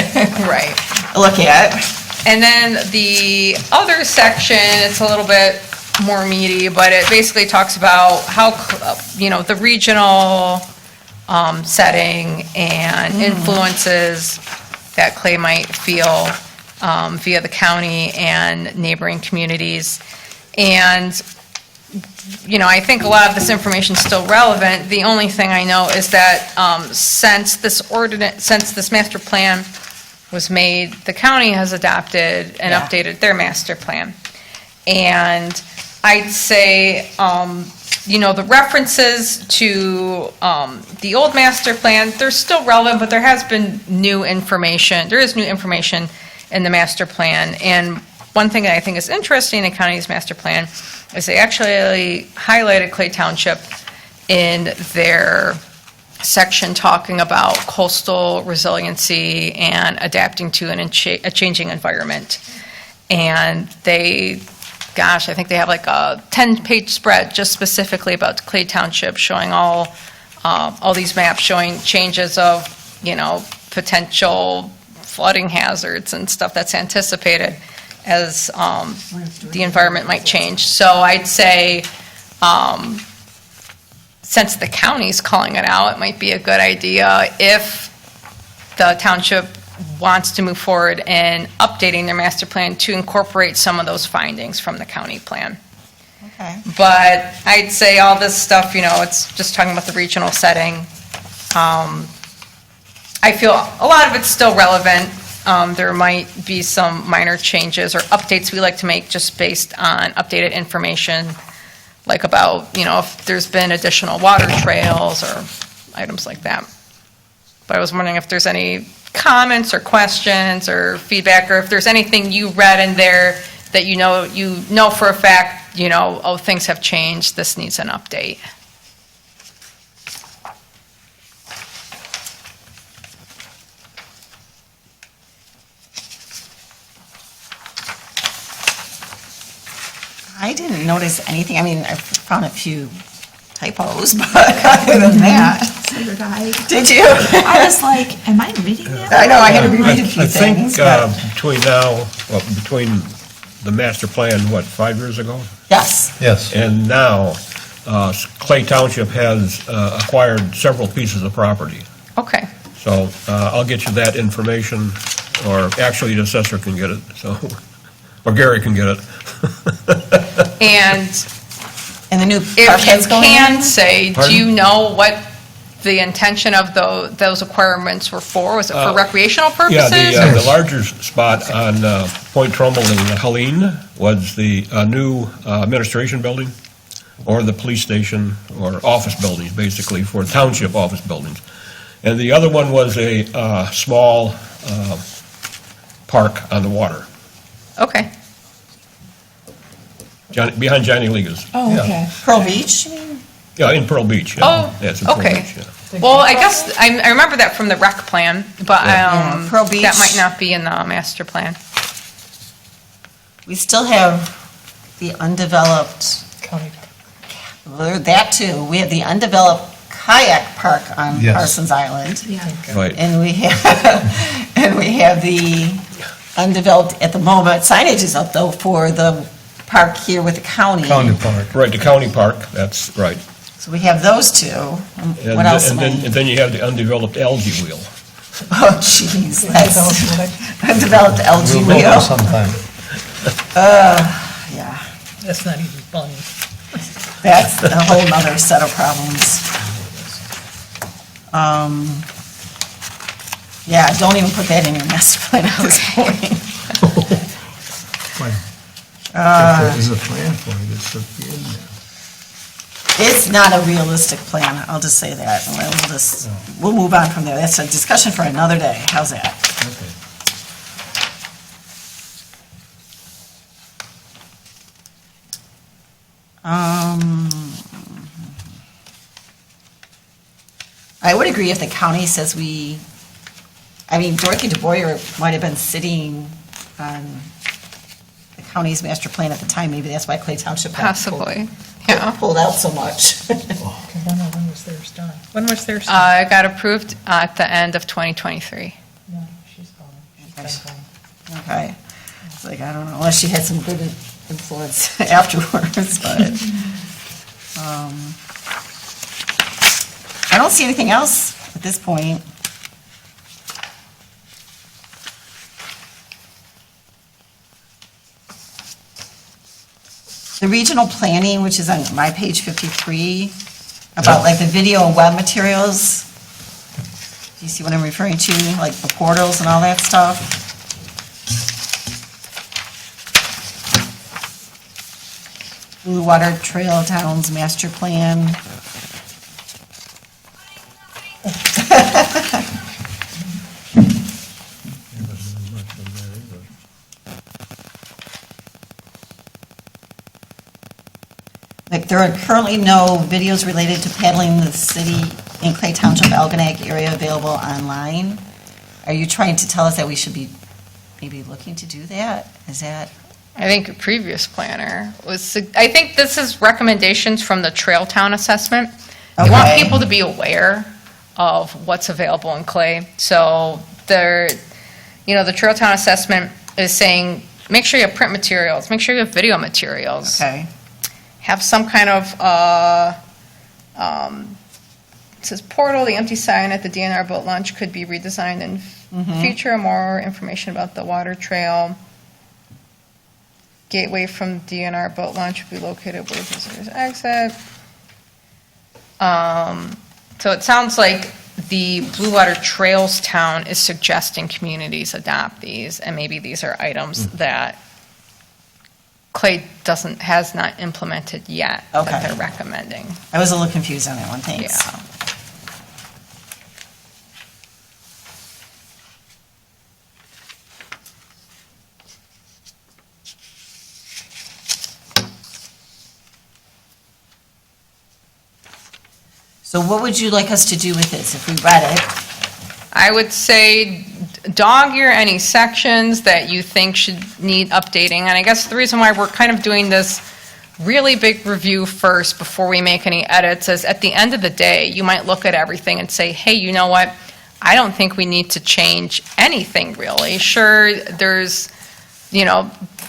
Speaker 6: Right.
Speaker 1: look at.
Speaker 6: And then the other section, it's a little bit more meaty, but it basically talks about how, the regional setting and influences that Clay might feel via the county and neighboring communities. And, I think a lot of this information is still relevant. The only thing I know is that since this master plan was made, the county has adopted and updated their master plan. And I'd say, the references to the old master plan, they're still relevant, but there has been new information. There is new information in the master plan. And one thing that I think is interesting in county's master plan is they actually highlighted Clay Township in their section talking about coastal resiliency and adapting to a changing environment. And I think they have like a 10-page spread just specifically about Clay Township, showing all these maps showing changes of, potential flooding hazards and stuff that's anticipated as the environment might change. So I'd say, since the county's calling it out, it might be a good idea if the township wants to move forward in updating their master plan to incorporate some of those findings from the county plan.
Speaker 1: Okay.
Speaker 6: But I'd say all this stuff, it's just talking about the regional setting. I feel a lot of it's still relevant. There might be some minor changes or updates we like to make just based on updated information, like about, if there's been additional water trails or items like that. But I was wondering if there's any comments or questions or feedback, or if there's anything you read in there that you know for a fact, things have changed, this needs an update.
Speaker 1: I didn't notice anything. I mean, I found a few typos, but other than that.
Speaker 5: So did I.
Speaker 1: Did you?
Speaker 5: I was like, am I reading that?
Speaker 1: I know, I had to reread a few
Speaker 7: I think
Speaker 1: things. but-
Speaker 7: between the master plan, 5 years ago?
Speaker 1: Yes.
Speaker 2: Yes.
Speaker 7: And now, Clay Township has acquired several pieces of property.
Speaker 6: Okay.
Speaker 7: So I'll get you that information, or actually the assessor can get it, or Gary can get it.
Speaker 6: And
Speaker 1: And the new
Speaker 6: if
Speaker 1: parkhead's
Speaker 6: you
Speaker 1: going
Speaker 6: can
Speaker 1: in?
Speaker 6: say, do
Speaker 7: Pardon?
Speaker 6: you know what the intention of those requirements were for? Was it for recreational
Speaker 7: Yeah,
Speaker 6: purposes?
Speaker 7: the larger spot on Point Trumbull and Helene was the new administration building, or the police station, or office buildings, basically, for township office buildings. And the other one was a small park on the water,
Speaker 6: Okay.
Speaker 7: behind Johnny Liga's.
Speaker 12: Oh, okay.
Speaker 1: Pearl Beach, you mean?
Speaker 7: Yeah, in Pearl Beach. Yeah.
Speaker 6: Oh,
Speaker 7: Yeah, it's in Pearl
Speaker 6: okay.
Speaker 7: Beach, yeah.
Speaker 6: Well, I guess, I remember that from the rec plan, but
Speaker 1: Yeah, Pearl Beach.
Speaker 6: that might not be in the master plan.
Speaker 1: We still have the undeveloped,
Speaker 12: County.
Speaker 1: that too, we have the undeveloped kayak park on
Speaker 2: Yes.
Speaker 1: Parsons Island.
Speaker 7: Right.
Speaker 1: And we have the undeveloped, at the moment, signage is up though for the park here with the county.
Speaker 2: County Park.
Speaker 7: Right, the county park, that's right.
Speaker 1: So we have those two.
Speaker 7: And
Speaker 1: What else
Speaker 7: and
Speaker 1: am I?
Speaker 7: then, and then you have the undeveloped algae wheel.
Speaker 1: Oh, jeez, that's undeveloped algae
Speaker 2: We'll go
Speaker 1: wheel.
Speaker 2: sometime.
Speaker 1: Yeah,
Speaker 12: That's not even funny.
Speaker 1: that's a whole nother set of problems. Yeah, don't even put that in your master plan at this point.
Speaker 2: If there is a plan for it, it should be in there.
Speaker 1: It's not a realistic plan, I'll just say that. We'll move on from there. That's a discussion for another day. How's that?
Speaker 2: Okay.
Speaker 1: I would agree if the county says Dorothy DeBoyer might have been sitting on the county's master plan at the time. Maybe that's why Clay Township got
Speaker 6: Possibly, yeah.
Speaker 1: pulled out so much.
Speaker 12: When was theirs done? When was theirs done?
Speaker 6: It got approved at the end of 2023.
Speaker 12: No, she's gone. She's been gone.
Speaker 1: Okay. It's like, I don't know, unless she had some good influence afterwards, but, I don't see anything else at this point. The regional planning, which is on my page 53, about like the video and web materials. Do you see what I'm referring to? Like the portals and all that stuff? Blue Water Trail Towns Master Plan. Like, there are currently no videos related to paddling the city in Clay Township, Algonac area available online. Are you trying to tell us that we should be maybe looking to do that? Is that?
Speaker 6: I think a previous planner was, I think this is recommendations from the Trail Town Assessment. They want
Speaker 1: Okay.
Speaker 6: people to be aware of what's available in Clay. So the Trail Town Assessment is saying, make sure you have print materials, make sure you have video materials.
Speaker 1: Okay.
Speaker 6: Have some kind of, it says portal, the empty sign at the DNR boat launch could be redesigned in future. More information about the water trail. Gateway from DNR boat launch would be located where visitors exit. So it sounds like the Blue Water Trails Town is suggesting communities adopt these, and maybe these are items that Clay has not implemented yet,
Speaker 1: Okay.
Speaker 6: that they're recommending.
Speaker 1: I was a little confused on that one, thanks.
Speaker 6: Yeah.
Speaker 1: So what would you like us to do with this if we read it?
Speaker 6: I would say dog ear any sections that you think should need updating. And I guess the reason why we're kind of doing this really big review first before we make any edits is at the end of the day, you might look at everything and say, hey, you know what? I don't think we need to change anything really. Sure, there's,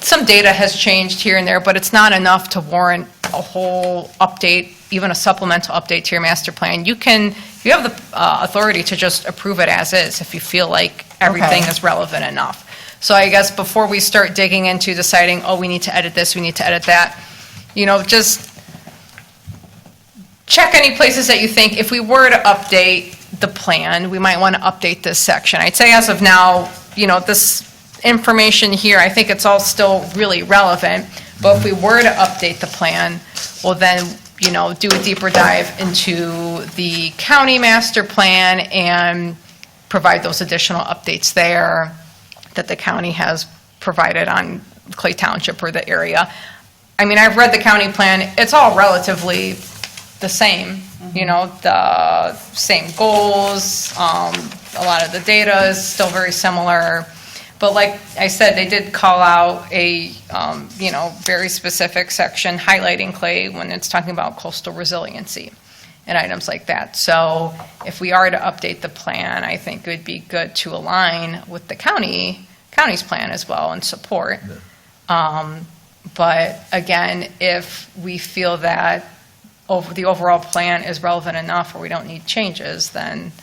Speaker 6: some data has changed here and there, but it's not enough to warrant a whole update, even a supplemental update to your master plan. You have the authority to just approve it as is if you feel like everything
Speaker 1: Okay.
Speaker 6: is relevant enough. So I guess before we start digging into deciding, we need to edit this, we need to edit that, just check any places that you think, if we were to update the plan, we might want to update this section. I'd say as of now, this information here, I think it's all still really relevant, but if we were to update the plan, well then, do a deeper dive into the county master plan and provide those additional updates there that the county has provided on Clay Township or the area. I mean, I've read the county plan, it's all relatively the same, the same goals, a lot of the data is still very similar. But like I said, they did call out a, very specific section highlighting Clay when it's talking about coastal resiliency and items like that. So if we are to update the plan, I think it would be good to align with the county's plan as well and support. But again, if we feel that the overall plan is relevant enough or we don't need changes, then,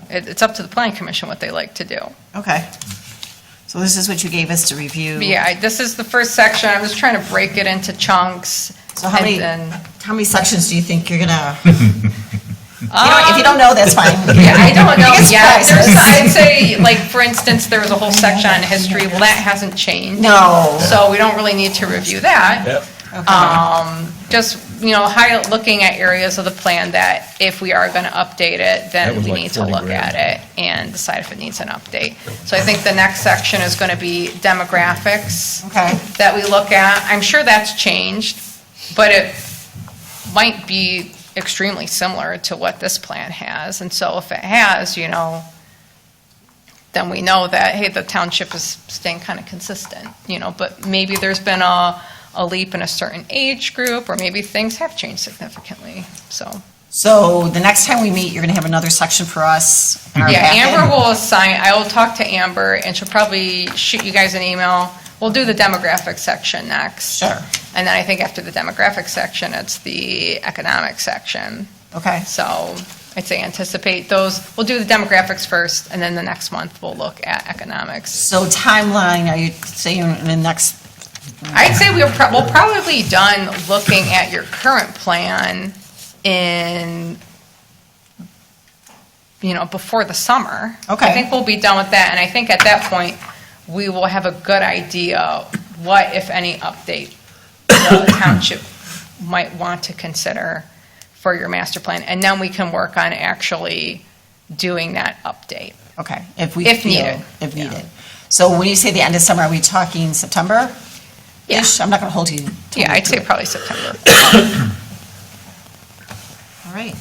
Speaker 6: it's up to the planning commission what they like to do.
Speaker 1: Okay. So this is what you gave us to review.
Speaker 6: Yeah, this is the first section. I was trying to break it into chunks.
Speaker 1: So how
Speaker 6: and
Speaker 1: many sections do you think you're gonna? If you don't know, that's fine.
Speaker 6: Yeah, I don't know
Speaker 1: Biggest
Speaker 6: yet.
Speaker 1: surprises.
Speaker 6: I'd say, like, for instance, there was a whole section on history. Well, that hasn't changed.
Speaker 1: No.
Speaker 6: So we don't really need to review that.
Speaker 7: Yep.
Speaker 6: Just, looking at areas of the plan that if we are going to update it,
Speaker 7: That
Speaker 6: then
Speaker 7: was
Speaker 6: we
Speaker 7: like
Speaker 6: need to
Speaker 7: 40
Speaker 6: look
Speaker 7: grand.
Speaker 6: at it and decide if it needs an update. So I think the next section is going to be demographics
Speaker 1: Okay.
Speaker 6: that we look at. I'm sure that's changed, but it might be extremely similar to what this plan has. And so if it has, then we know that, hey, the township is staying kind of consistent, but maybe there's been a leap in a certain age group, or maybe things have changed significantly, so.
Speaker 1: So the next time we meet, you're gonna have another section for us in our
Speaker 6: Yeah,
Speaker 1: packet?
Speaker 6: Amber will assign, I will talk to Amber, and she'll probably shoot you guys an email. We'll do the demographic section next.
Speaker 1: Sure.
Speaker 6: And then I think after the demographic section, it's the economic section.
Speaker 1: Okay.
Speaker 6: So I'd say anticipate those. We'll do the demographics first, and then the next month we'll look at economics.
Speaker 1: So timeline, are you saying in the next?
Speaker 6: I'd say we'll probably be done looking at your current plan in, before the summer.
Speaker 1: Okay.
Speaker 6: I think we'll be done with that, and I think at that point, we will have a good idea what, if any, update the township might want to consider for your master plan, and then we can work on actually doing that update.
Speaker 1: Okay.
Speaker 6: If
Speaker 1: feel-
Speaker 6: needed.
Speaker 1: If needed. So when you say the end of summer, are we talking September?
Speaker 6: Yeah.
Speaker 1: I'm not gonna hold you.
Speaker 6: Yeah, I'd say
Speaker 1: totally to
Speaker 6: probably September.
Speaker 1: it. All right.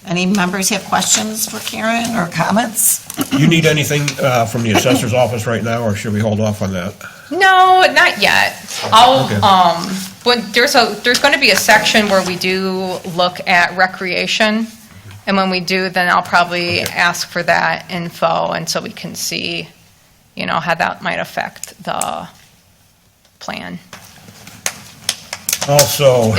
Speaker 1: Any members have questions for Karen or comments?
Speaker 7: You need anything from the assessor's office right now, or should we hold off on that?
Speaker 6: No, not yet. I'll,
Speaker 7: Okay.
Speaker 6: when there's going to be a section where we do look at recreation, and when we do, then I'll probably ask for that info, and so we can see, how that might affect the plan.
Speaker 7: Also,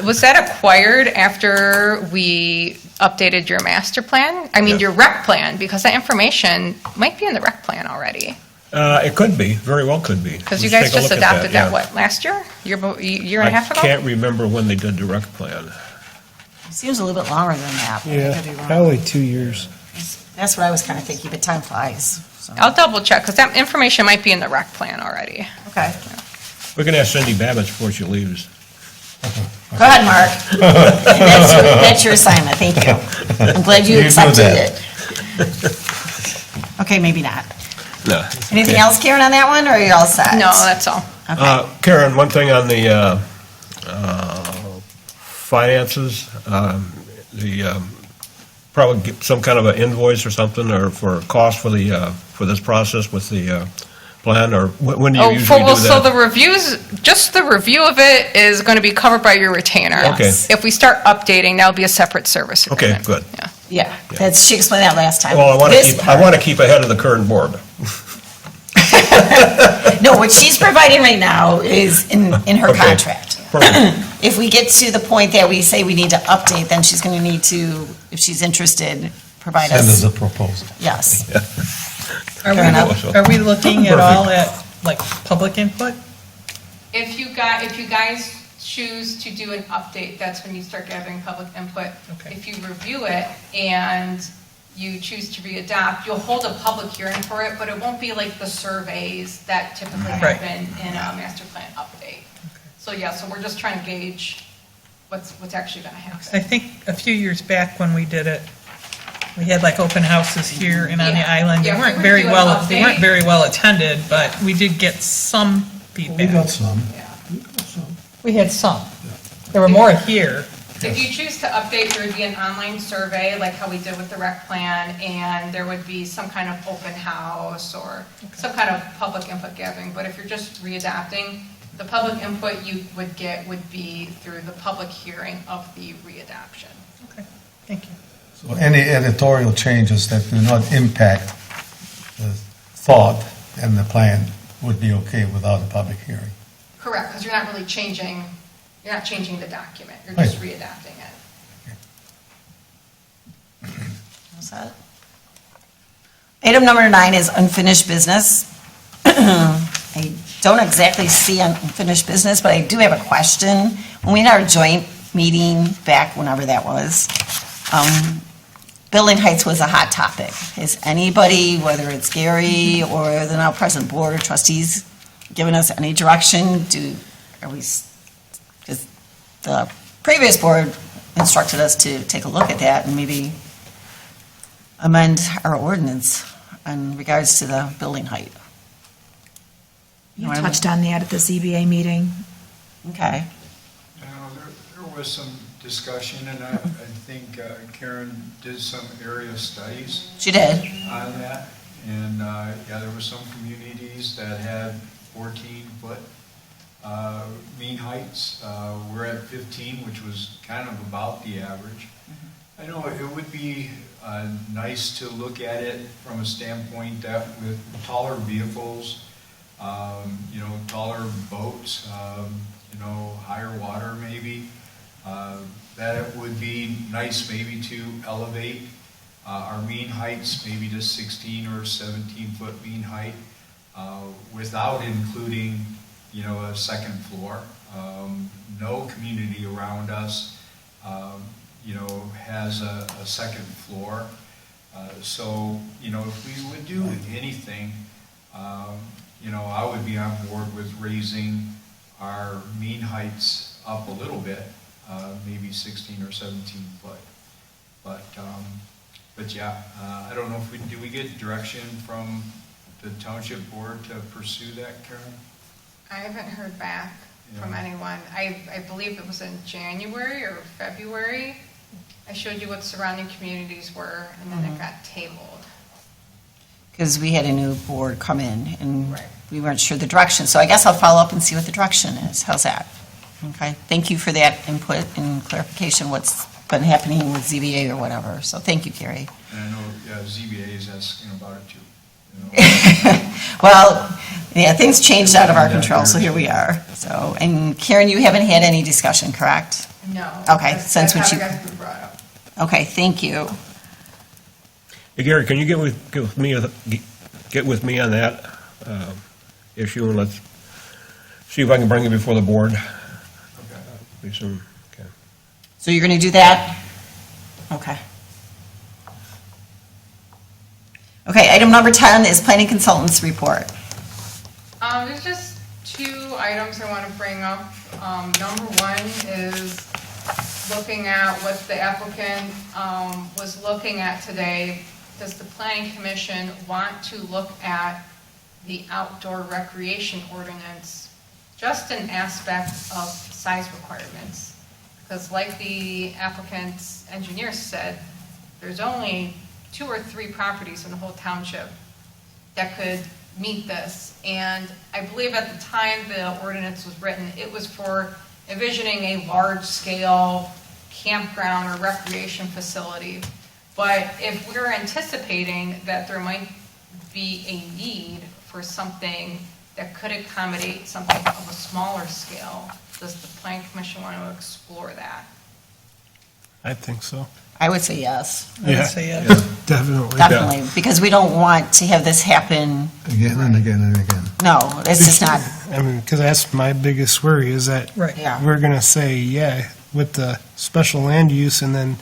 Speaker 6: Was that acquired after we updated your master plan? I mean,
Speaker 7: Yes.
Speaker 6: your rec plan, because that information might be in the rec plan already.
Speaker 7: it could be, very well could be.
Speaker 6: Because you
Speaker 7: Let's
Speaker 6: guys
Speaker 7: take a
Speaker 6: just
Speaker 7: look at
Speaker 6: adopted that,
Speaker 7: yeah.
Speaker 6: what, last year? Year and a half ago?
Speaker 7: I can't remember when they did the rec plan.
Speaker 1: Seems a little bit longer than that. but I
Speaker 3: Yeah,
Speaker 1: could be wrong.
Speaker 3: probably 2 years.
Speaker 1: That's what I was kind of thinking, but time flies. So.
Speaker 6: I'll double check, because that information might be in the rec plan already.
Speaker 1: Okay.
Speaker 7: We can ask Cindy Babbage before she leaves.
Speaker 1: Go ahead, Mark. That's your assignment, thank you. I'm glad you
Speaker 2: You do
Speaker 1: accepted
Speaker 2: that.
Speaker 1: it. Okay, maybe not.
Speaker 7: No.
Speaker 1: Anything else, Karen, on that one, or are you all set?
Speaker 6: No, that's all.
Speaker 1: Okay.
Speaker 7: Karen, one thing on the finances, probably get some kind of an invoice or something, or for a cost for this process with the plan, or when do you usually do
Speaker 6: So the
Speaker 7: that?
Speaker 6: reviews, just the review of it is going to be covered by your retainer.
Speaker 7: Okay.
Speaker 6: If we start updating, that'll be a separate service
Speaker 7: Okay,
Speaker 6: agreement.
Speaker 7: good.
Speaker 6: Yeah.
Speaker 1: Yeah, she explained that last time.
Speaker 7: Well,
Speaker 1: This
Speaker 7: I
Speaker 1: part-
Speaker 7: want to keep ahead of the current board.
Speaker 1: No, what she's providing right now is in her
Speaker 7: Okay.
Speaker 1: contract.
Speaker 7: Perfect.
Speaker 1: If we get to the point that we say we need to update, then she's going to need to, if she's interested, provide
Speaker 2: Send us
Speaker 1: us,
Speaker 2: a proposal.
Speaker 1: yes.
Speaker 4: Are
Speaker 1: Fair enough.
Speaker 4: are we looking at all at, like, public input?
Speaker 6: If you guys choose to do an update, that's when you start gathering public input.
Speaker 4: Okay.
Speaker 6: If you review it and you choose to re-adopt, you'll hold a public hearing for it, but it won't be like the surveys that typically
Speaker 4: Right.
Speaker 6: happen in a master plan update. So yeah, so we're just trying to gauge what's actually going to happen.
Speaker 4: I think a few years back when we did it, we had like open houses here and on the
Speaker 6: Yeah.
Speaker 4: island. They
Speaker 6: Yeah,
Speaker 4: weren't
Speaker 6: we
Speaker 4: very
Speaker 6: would do an
Speaker 4: well, they weren't
Speaker 6: update.
Speaker 4: very well attended, but we did get some
Speaker 2: We got
Speaker 4: feedback.
Speaker 2: some.
Speaker 6: Yeah.
Speaker 4: We had some. There were more here.
Speaker 6: If you choose to update, there would be an online survey, like how we did with the rec plan, and there would be some kind of open house or some kind of public input gathering. But if you're just readopting, the public input you would get would be through the public hearing of the readoption.
Speaker 4: Okay, thank you.
Speaker 2: So any editorial changes that do not impact the thought and the plan would be okay without a public hearing.
Speaker 6: Correct, because you're not really changing, you're not changing the document, you're just
Speaker 2: Right.
Speaker 6: readopting it.
Speaker 1: How's that? Item number 9 is unfinished business. I don't exactly see unfinished business, but I do have a question. When we had our joint meeting back whenever that was, building heights was a hot topic. Has anybody, whether it's Gary or the now present board or trustees, given us any direction? Because the previous board instructed us to take a look at that and maybe amend our ordinance in regards to the building height.
Speaker 5: You touched on that at the ZBA meeting.
Speaker 1: Okay.
Speaker 11: There was some discussion, and I think Karen did some area studies
Speaker 1: She did.
Speaker 11: on that. And, yeah, there were some communities that had 14-foot mean heights. We're at 15, which was kind of about the average. I know it would be nice to look at it from a standpoint that with taller vehicles, taller boats, higher water maybe, that it would be nice maybe to elevate our mean heights maybe to 16 or 17-foot mean height without including, a second floor. No community around us, has a second floor. So, if we would do anything, I would be on board with raising our mean heights up a little bit, maybe 16 or 17 foot. But yeah, I don't know if do we get direction from the township board to pursue that, Karen?
Speaker 6: I haven't heard back from
Speaker 11: Yeah.
Speaker 6: anyone. I believe it was in January or February. I showed you what surrounding communities were, and then it got tabled.
Speaker 1: Because we had a new board come in and
Speaker 6: Right.
Speaker 1: we weren't sure the direction. So I guess I'll follow up and see what the direction is. How's that? Okay. Thank you for that input and clarification, what's been happening with ZBA or whatever. So thank you, Gary.
Speaker 11: And I know, yeah, ZBA is asking about it too.
Speaker 1: Well, yeah, things changed out of our control, so here we are. So, and Karen, you haven't had any discussion, correct?
Speaker 6: No.
Speaker 1: Okay,
Speaker 6: that's-
Speaker 1: since when
Speaker 6: that's
Speaker 1: she-
Speaker 6: how it got brought up.
Speaker 1: Okay, thank you.
Speaker 7: Hey, Gary, can you get with me on that issue, and let's see if I can bring it before the board
Speaker 11: Okay.
Speaker 7: pretty soon. Okay.
Speaker 1: So you're going to do that? Okay. Okay, item number 10 is planning consultants report.
Speaker 6: There's just two items I want to bring up. Number one is looking at what the applicant was looking at today. Does the planning commission want to look at the outdoor recreation ordinance, just an aspect of size requirements? Because like the applicant's engineer said, there's only 2 or 3 properties in the whole township that could meet this. And I believe at the time the ordinance was written, it was for envisioning a large-scale campground or recreation facility. But if we're anticipating that there might be a need for something that could accommodate something of a smaller scale, does the planning commission want to explore that?
Speaker 3: I think so.
Speaker 1: I would say yes,
Speaker 4: I would say yes.
Speaker 3: Definitely.
Speaker 1: definitely, because we don't want to have this happen.
Speaker 2: Again and again and again.
Speaker 1: No, it's just not,
Speaker 3: I mean, because that's my biggest worry, is that
Speaker 4: Right.
Speaker 1: Yeah.
Speaker 3: we're going to say, yeah, with the special land use, and then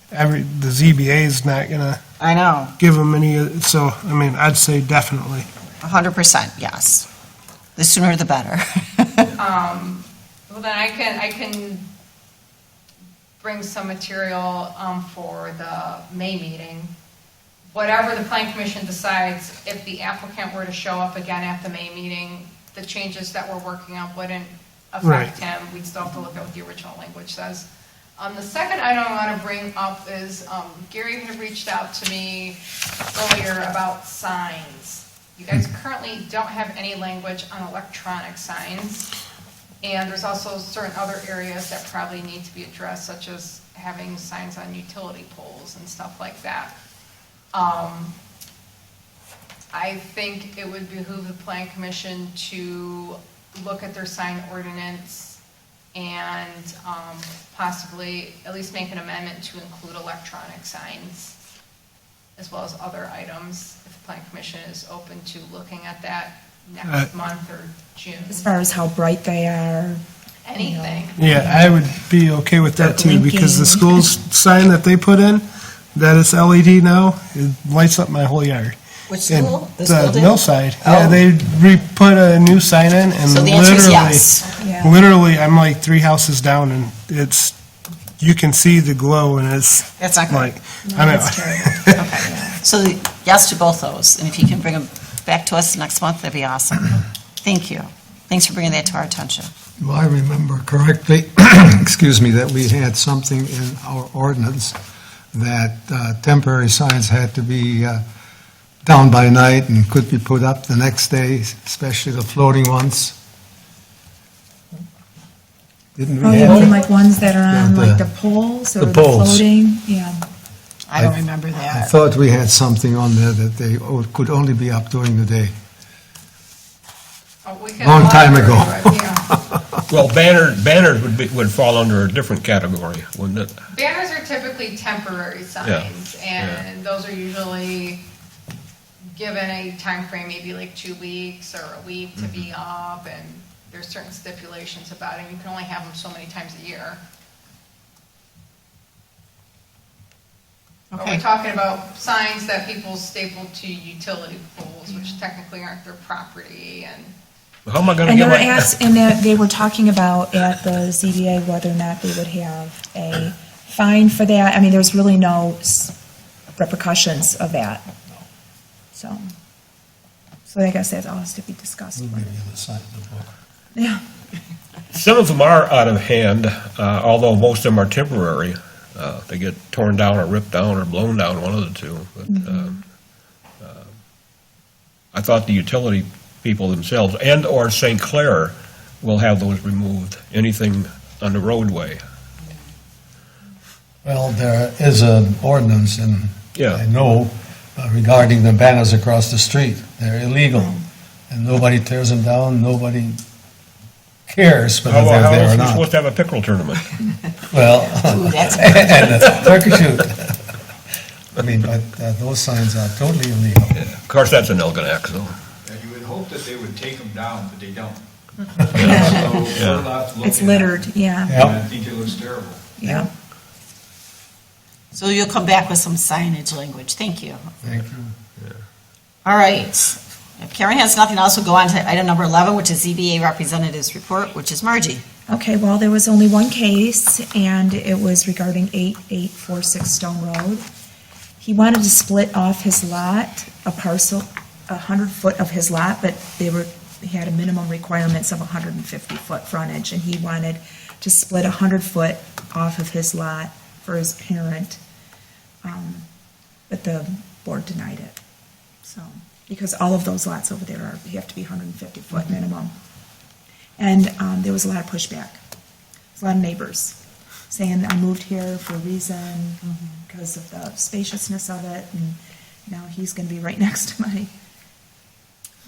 Speaker 3: the ZBA is not going to
Speaker 1: I know,
Speaker 3: give them any, so, I mean, I'd say definitely.
Speaker 1: 100%, yes. The sooner the better.
Speaker 6: Well, then I can bring some material for the May meeting. Whatever the plan commission decides, if the applicant were to show up again at the May meeting, the changes that we're working on wouldn't
Speaker 3: Right.
Speaker 6: affect him. We'd still have to look at what the original language says. The second item I want to bring up is Gary had reached out to me earlier about signs. You guys currently don't have any language on electronic signs. And there's also certain other areas that probably need to be addressed, such as having signs on utility poles and stuff like that. I think it would behoove the plan commission to look at their sign ordinance and possibly at least make an amendment to include electronic signs, as well as other items, if the plan commission is open to looking at that next month or June.
Speaker 5: As far as how bright they are.
Speaker 6: Anything.
Speaker 3: Yeah, I would be okay with that too, because the
Speaker 5: Blinking.
Speaker 3: school's sign that they put in, that is LED now, it lights up my whole yard.
Speaker 1: Which
Speaker 3: And
Speaker 1: school? The school
Speaker 3: The
Speaker 1: did?
Speaker 3: Millside,
Speaker 1: Oh.
Speaker 3: yeah, they put a new sign in, and
Speaker 1: So the answer is
Speaker 3: literally,
Speaker 1: yes.
Speaker 5: Yeah.
Speaker 3: literally, I'm like 3 houses down, and it's, you can see the glow, and it's
Speaker 1: That's not good.
Speaker 3: like,
Speaker 5: No,
Speaker 3: I
Speaker 5: that's
Speaker 3: know.
Speaker 5: terrible.
Speaker 1: So yes to both those, and if you can bring them back to us next month, that'd be awesome. Thank you. Thanks for bringing that to our attention.
Speaker 2: Well, I remember correctly, excuse me, that we had something in our ordinance that temporary signs had to be down by night and could be put up the next day, especially the floating ones. Didn't
Speaker 5: Oh,
Speaker 2: we
Speaker 5: you
Speaker 2: have
Speaker 5: mean
Speaker 2: that?
Speaker 5: like ones that are on
Speaker 2: Yeah,
Speaker 5: like
Speaker 2: the-
Speaker 5: the poles or
Speaker 2: the
Speaker 5: the
Speaker 2: poles.
Speaker 5: floating? Yeah.
Speaker 1: I don't remember
Speaker 2: I
Speaker 1: that.
Speaker 2: thought we had something on there that they could only be up during the day.
Speaker 6: Oh, we can
Speaker 2: Long time ago.
Speaker 6: Yeah.
Speaker 7: Well, banners would fall under a different category, wouldn't it?
Speaker 6: Banners are typically temporary signs, and those are usually given a time frame, maybe like 2 weeks or a week to be up, and there's certain stipulations about it. You can only have them so many times a year. But
Speaker 1: Okay.
Speaker 6: we're talking about signs that people staple to utility poles, which technically aren't their property, and
Speaker 7: How am I gonna
Speaker 5: And they
Speaker 7: get
Speaker 5: were
Speaker 7: my?
Speaker 5: asked, and they were talking about at the ZBA whether or not they would have a fine for that. I mean, there's really no repercussions of that. So I guess that all has to be discussed.
Speaker 2: We'll give you the sign of the book.
Speaker 5: Yeah.
Speaker 7: Some of them are out of hand, although most of them are temporary. They get torn down or ripped down or blown down, one of the two. But I thought the utility people themselves and/or St. Clair will have those removed, anything on the roadway.
Speaker 2: Well, there is an ordinance, and
Speaker 7: Yeah.
Speaker 2: I know regarding the banners across the street. They're illegal, and nobody tears them down, nobody cares whether
Speaker 7: How
Speaker 2: they're
Speaker 7: else
Speaker 2: there
Speaker 7: are
Speaker 2: or
Speaker 7: we
Speaker 2: not.
Speaker 7: supposed to have a pickerel tournament?
Speaker 2: Well,
Speaker 1: Ooh, that's-
Speaker 2: and a turkey shoot. I mean, but those signs are totally illegal.
Speaker 7: Of course, that's an Elginak, so.
Speaker 11: Yeah, you would hope that they would take them down, but they don't. So we're left looking
Speaker 5: It's
Speaker 11: at
Speaker 5: littered, yeah,
Speaker 11: it, and I think it looks terrible.
Speaker 5: yeah.
Speaker 1: So you'll come back with some signage language. Thank you.
Speaker 2: Thank you.
Speaker 1: All right. If Karen has nothing else, we'll go on to item number 11, which is ZBA Representative's Report, which is Margie.
Speaker 5: Okay, well, there was only one case, and it was regarding 8846 Stone Road. He wanted to split off his lot, a parcel, 100-foot of his lot, but he had a minimum requirements of 150-foot frontage, and he wanted to split 100-foot off of his lot for his parent, but the board denied it. So, because all of those lots over there you have to be 150-foot minimum. And there was a lot of pushback. There's a lot of neighbors saying, I moved here for a reason, because of the spaciousness of it, and now he's going to be right next to my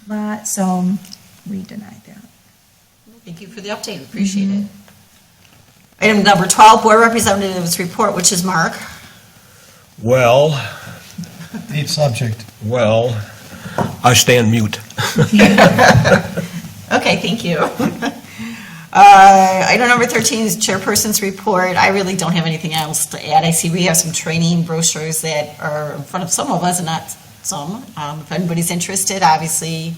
Speaker 5: lot, so we denied that.
Speaker 1: Thank you for the update. Appreciate it. Item number 12, Board Representative's Report, which is Mark.
Speaker 7: Well,
Speaker 2: Deep subject.
Speaker 7: I stand mute.
Speaker 1: Okay, thank you. Item number 13 is chairperson's report. I really don't have anything else to add. I see we have some training brochures that are in front of some of us and not some. If anybody's interested, obviously,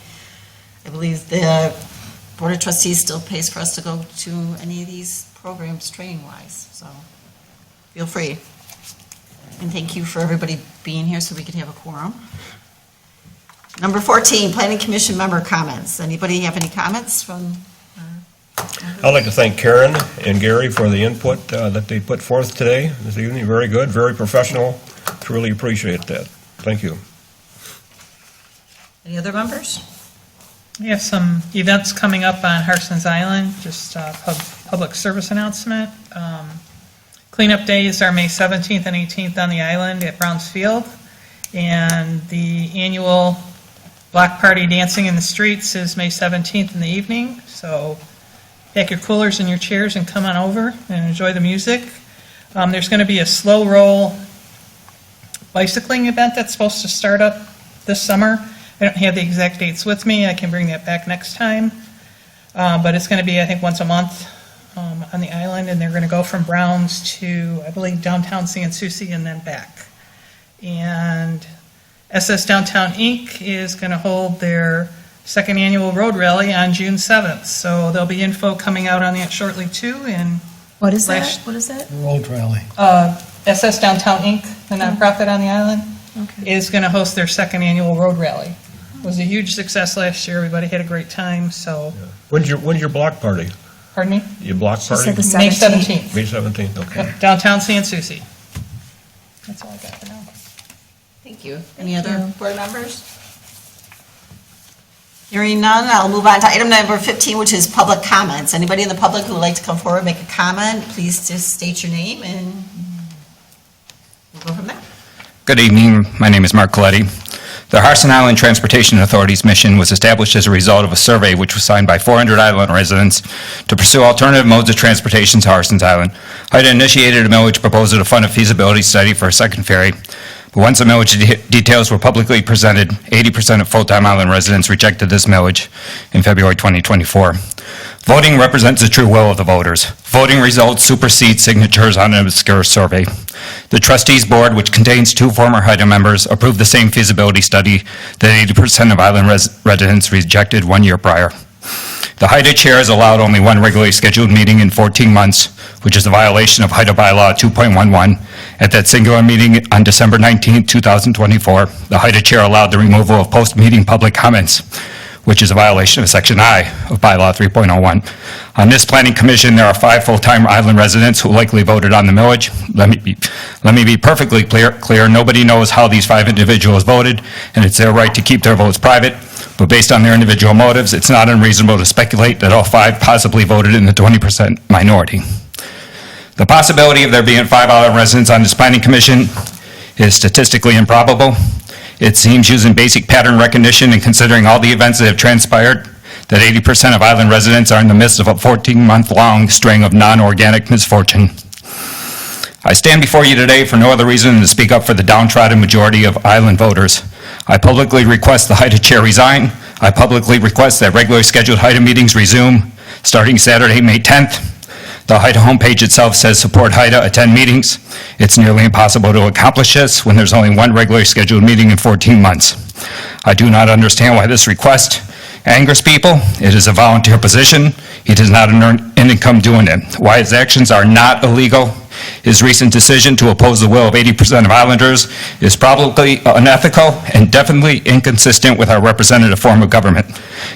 Speaker 1: I believe the Board of Trustees still pays for us to go to any of these programs training-wise, so feel free. And thank you for everybody being here so we could have a quorum. Number 14, Planning Commission member comments. Anybody have any comments from?
Speaker 7: I'd like to thank Karen and Gary for the input that they put forth today, this evening. Very good, very professional. Truly appreciate that. Thank you.
Speaker 1: Any other members?
Speaker 4: We have some events coming up on Harson's Island, just a public service announcement. Cleanup days are May 17th and 18th on the island at Browns Field. And the annual block party dancing in the streets is May 17th in the evening. So pack your coolers and your chairs and come on over and enjoy the music. There's going to be a slow roll bicycling event that's supposed to start up this summer. I don't have the exact dates with me. I can bring that back next time. But it's going to be, I think, once a month on the island, and they're going to go from Browns to, I believe, downtown San Souci and then back. And SS Downtown Inc. is going to hold their second annual road rally on June 7th. So there'll be info coming out on that shortly, too. And
Speaker 5: What is that? What is that?
Speaker 2: Road rally.
Speaker 4: SS Downtown Inc., the nonprofit on the island,
Speaker 5: Okay.
Speaker 4: is going to host their second annual road rally. It was a huge success last year. Everybody had a great time, so,
Speaker 7: When's your block party?
Speaker 4: pardon me?
Speaker 7: Your block
Speaker 5: She
Speaker 7: party?
Speaker 5: said the
Speaker 4: May
Speaker 5: 17th.
Speaker 4: 17th.
Speaker 7: May 17th, okay.
Speaker 4: Yep, downtown San Souci. That's all I got for now.
Speaker 1: Thank you. Any
Speaker 5: Thank
Speaker 1: other
Speaker 5: you.
Speaker 1: board members? Hearing none, I'll move on to item number 15, which is public comments. Anybody in the public who would like to come forward, make a comment, please just state your name and we'll go from there.
Speaker 13: Good evening. My name is Mark Coletti. The Harson Island Transportation Authority's mission was established as a result of a survey which was signed by 400 island residents to pursue alternative modes of transportation to Harson's Island. HIDA initiated a millage proposal to fund a feasibility study for a second ferry. But once the millage details were publicly presented, 80% of full-time island residents rejected this millage in February 2024. Voting represents the true will of the voters. Voting results supersede signatures on an obscure survey. The trustees board, which contains 2 former HIDA members, approved the same feasibility study that 80% of island residents rejected 1 year prior. The HIDA chair has allowed only 1 regularly scheduled meeting in 14 months, which is a violation of HIDA bylaw 2.11. At that singular meeting on December 19, 2024, the HIDA chair allowed the removal of post-meeting public comments, which is a violation of Section I of bylaw 3.01. On this planning commission, there are 5 full-time island residents who likely voted on the millage. Let me be perfectly clear. Nobody knows how these 5 individuals voted, and it's their right to keep their votes private. But based on their individual motives, it's not unreasonable to speculate that all 5 possibly voted in the 20% minority. The possibility of there being 5 island residents on this planning commission is statistically improbable. It seems, using basic pattern recognition and considering all the events that have transpired, that 80% of island residents are in the midst of a 14-month-long string of non-organic misfortune. I stand before you today for no other reason than to speak up for the downtrodden majority of island voters. I publicly request the HIDA chair resign. I publicly request that regularly scheduled HIDA meetings resume starting Saturday, May 10th. The HIDA homepage itself says support HIDA, attend meetings. It's nearly impossible to accomplish this when there's only 1 regularly scheduled meeting in 14 months. I do not understand why this request angers people. It is a volunteer position. He does not earn an income doing it. Why his actions are not illegal. His recent decision to oppose the will of 80% of islanders is probably unethical and definitely inconsistent with our representative form of government.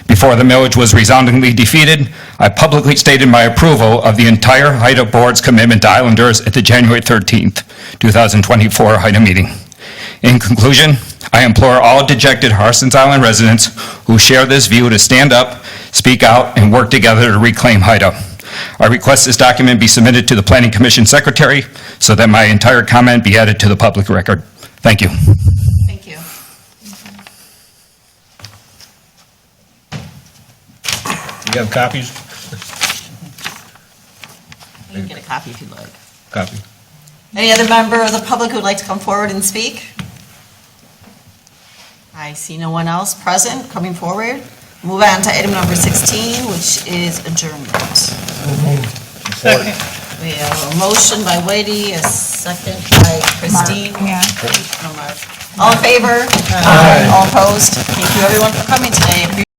Speaker 13: Before the millage was resoundingly defeated, I publicly stated my approval of the entire HIDA board's commitment to islanders at the January 13th, 2024 HIDA meeting. In conclusion, I implore all dejected Harson's Island residents who share this view to stand up, speak out, and work together to reclaim HIDA. I request this document be submitted to the Planning Commission Secretary so that my entire comment be added to the public record. Thank you.
Speaker 1: Thank you.
Speaker 7: You have copies?
Speaker 1: You can get a copy if you'd like.
Speaker 7: Copy.
Speaker 1: Any other member of the public who would like to come forward and speak? I see no one else present coming forward. Move on to item number 16, which is adjournment.
Speaker 4: Second.
Speaker 1: We have a motion by Whitey, a second by Christine.
Speaker 5: Yeah.
Speaker 1: All in favor? Aye. All opposed? Thank you, everyone, for coming today.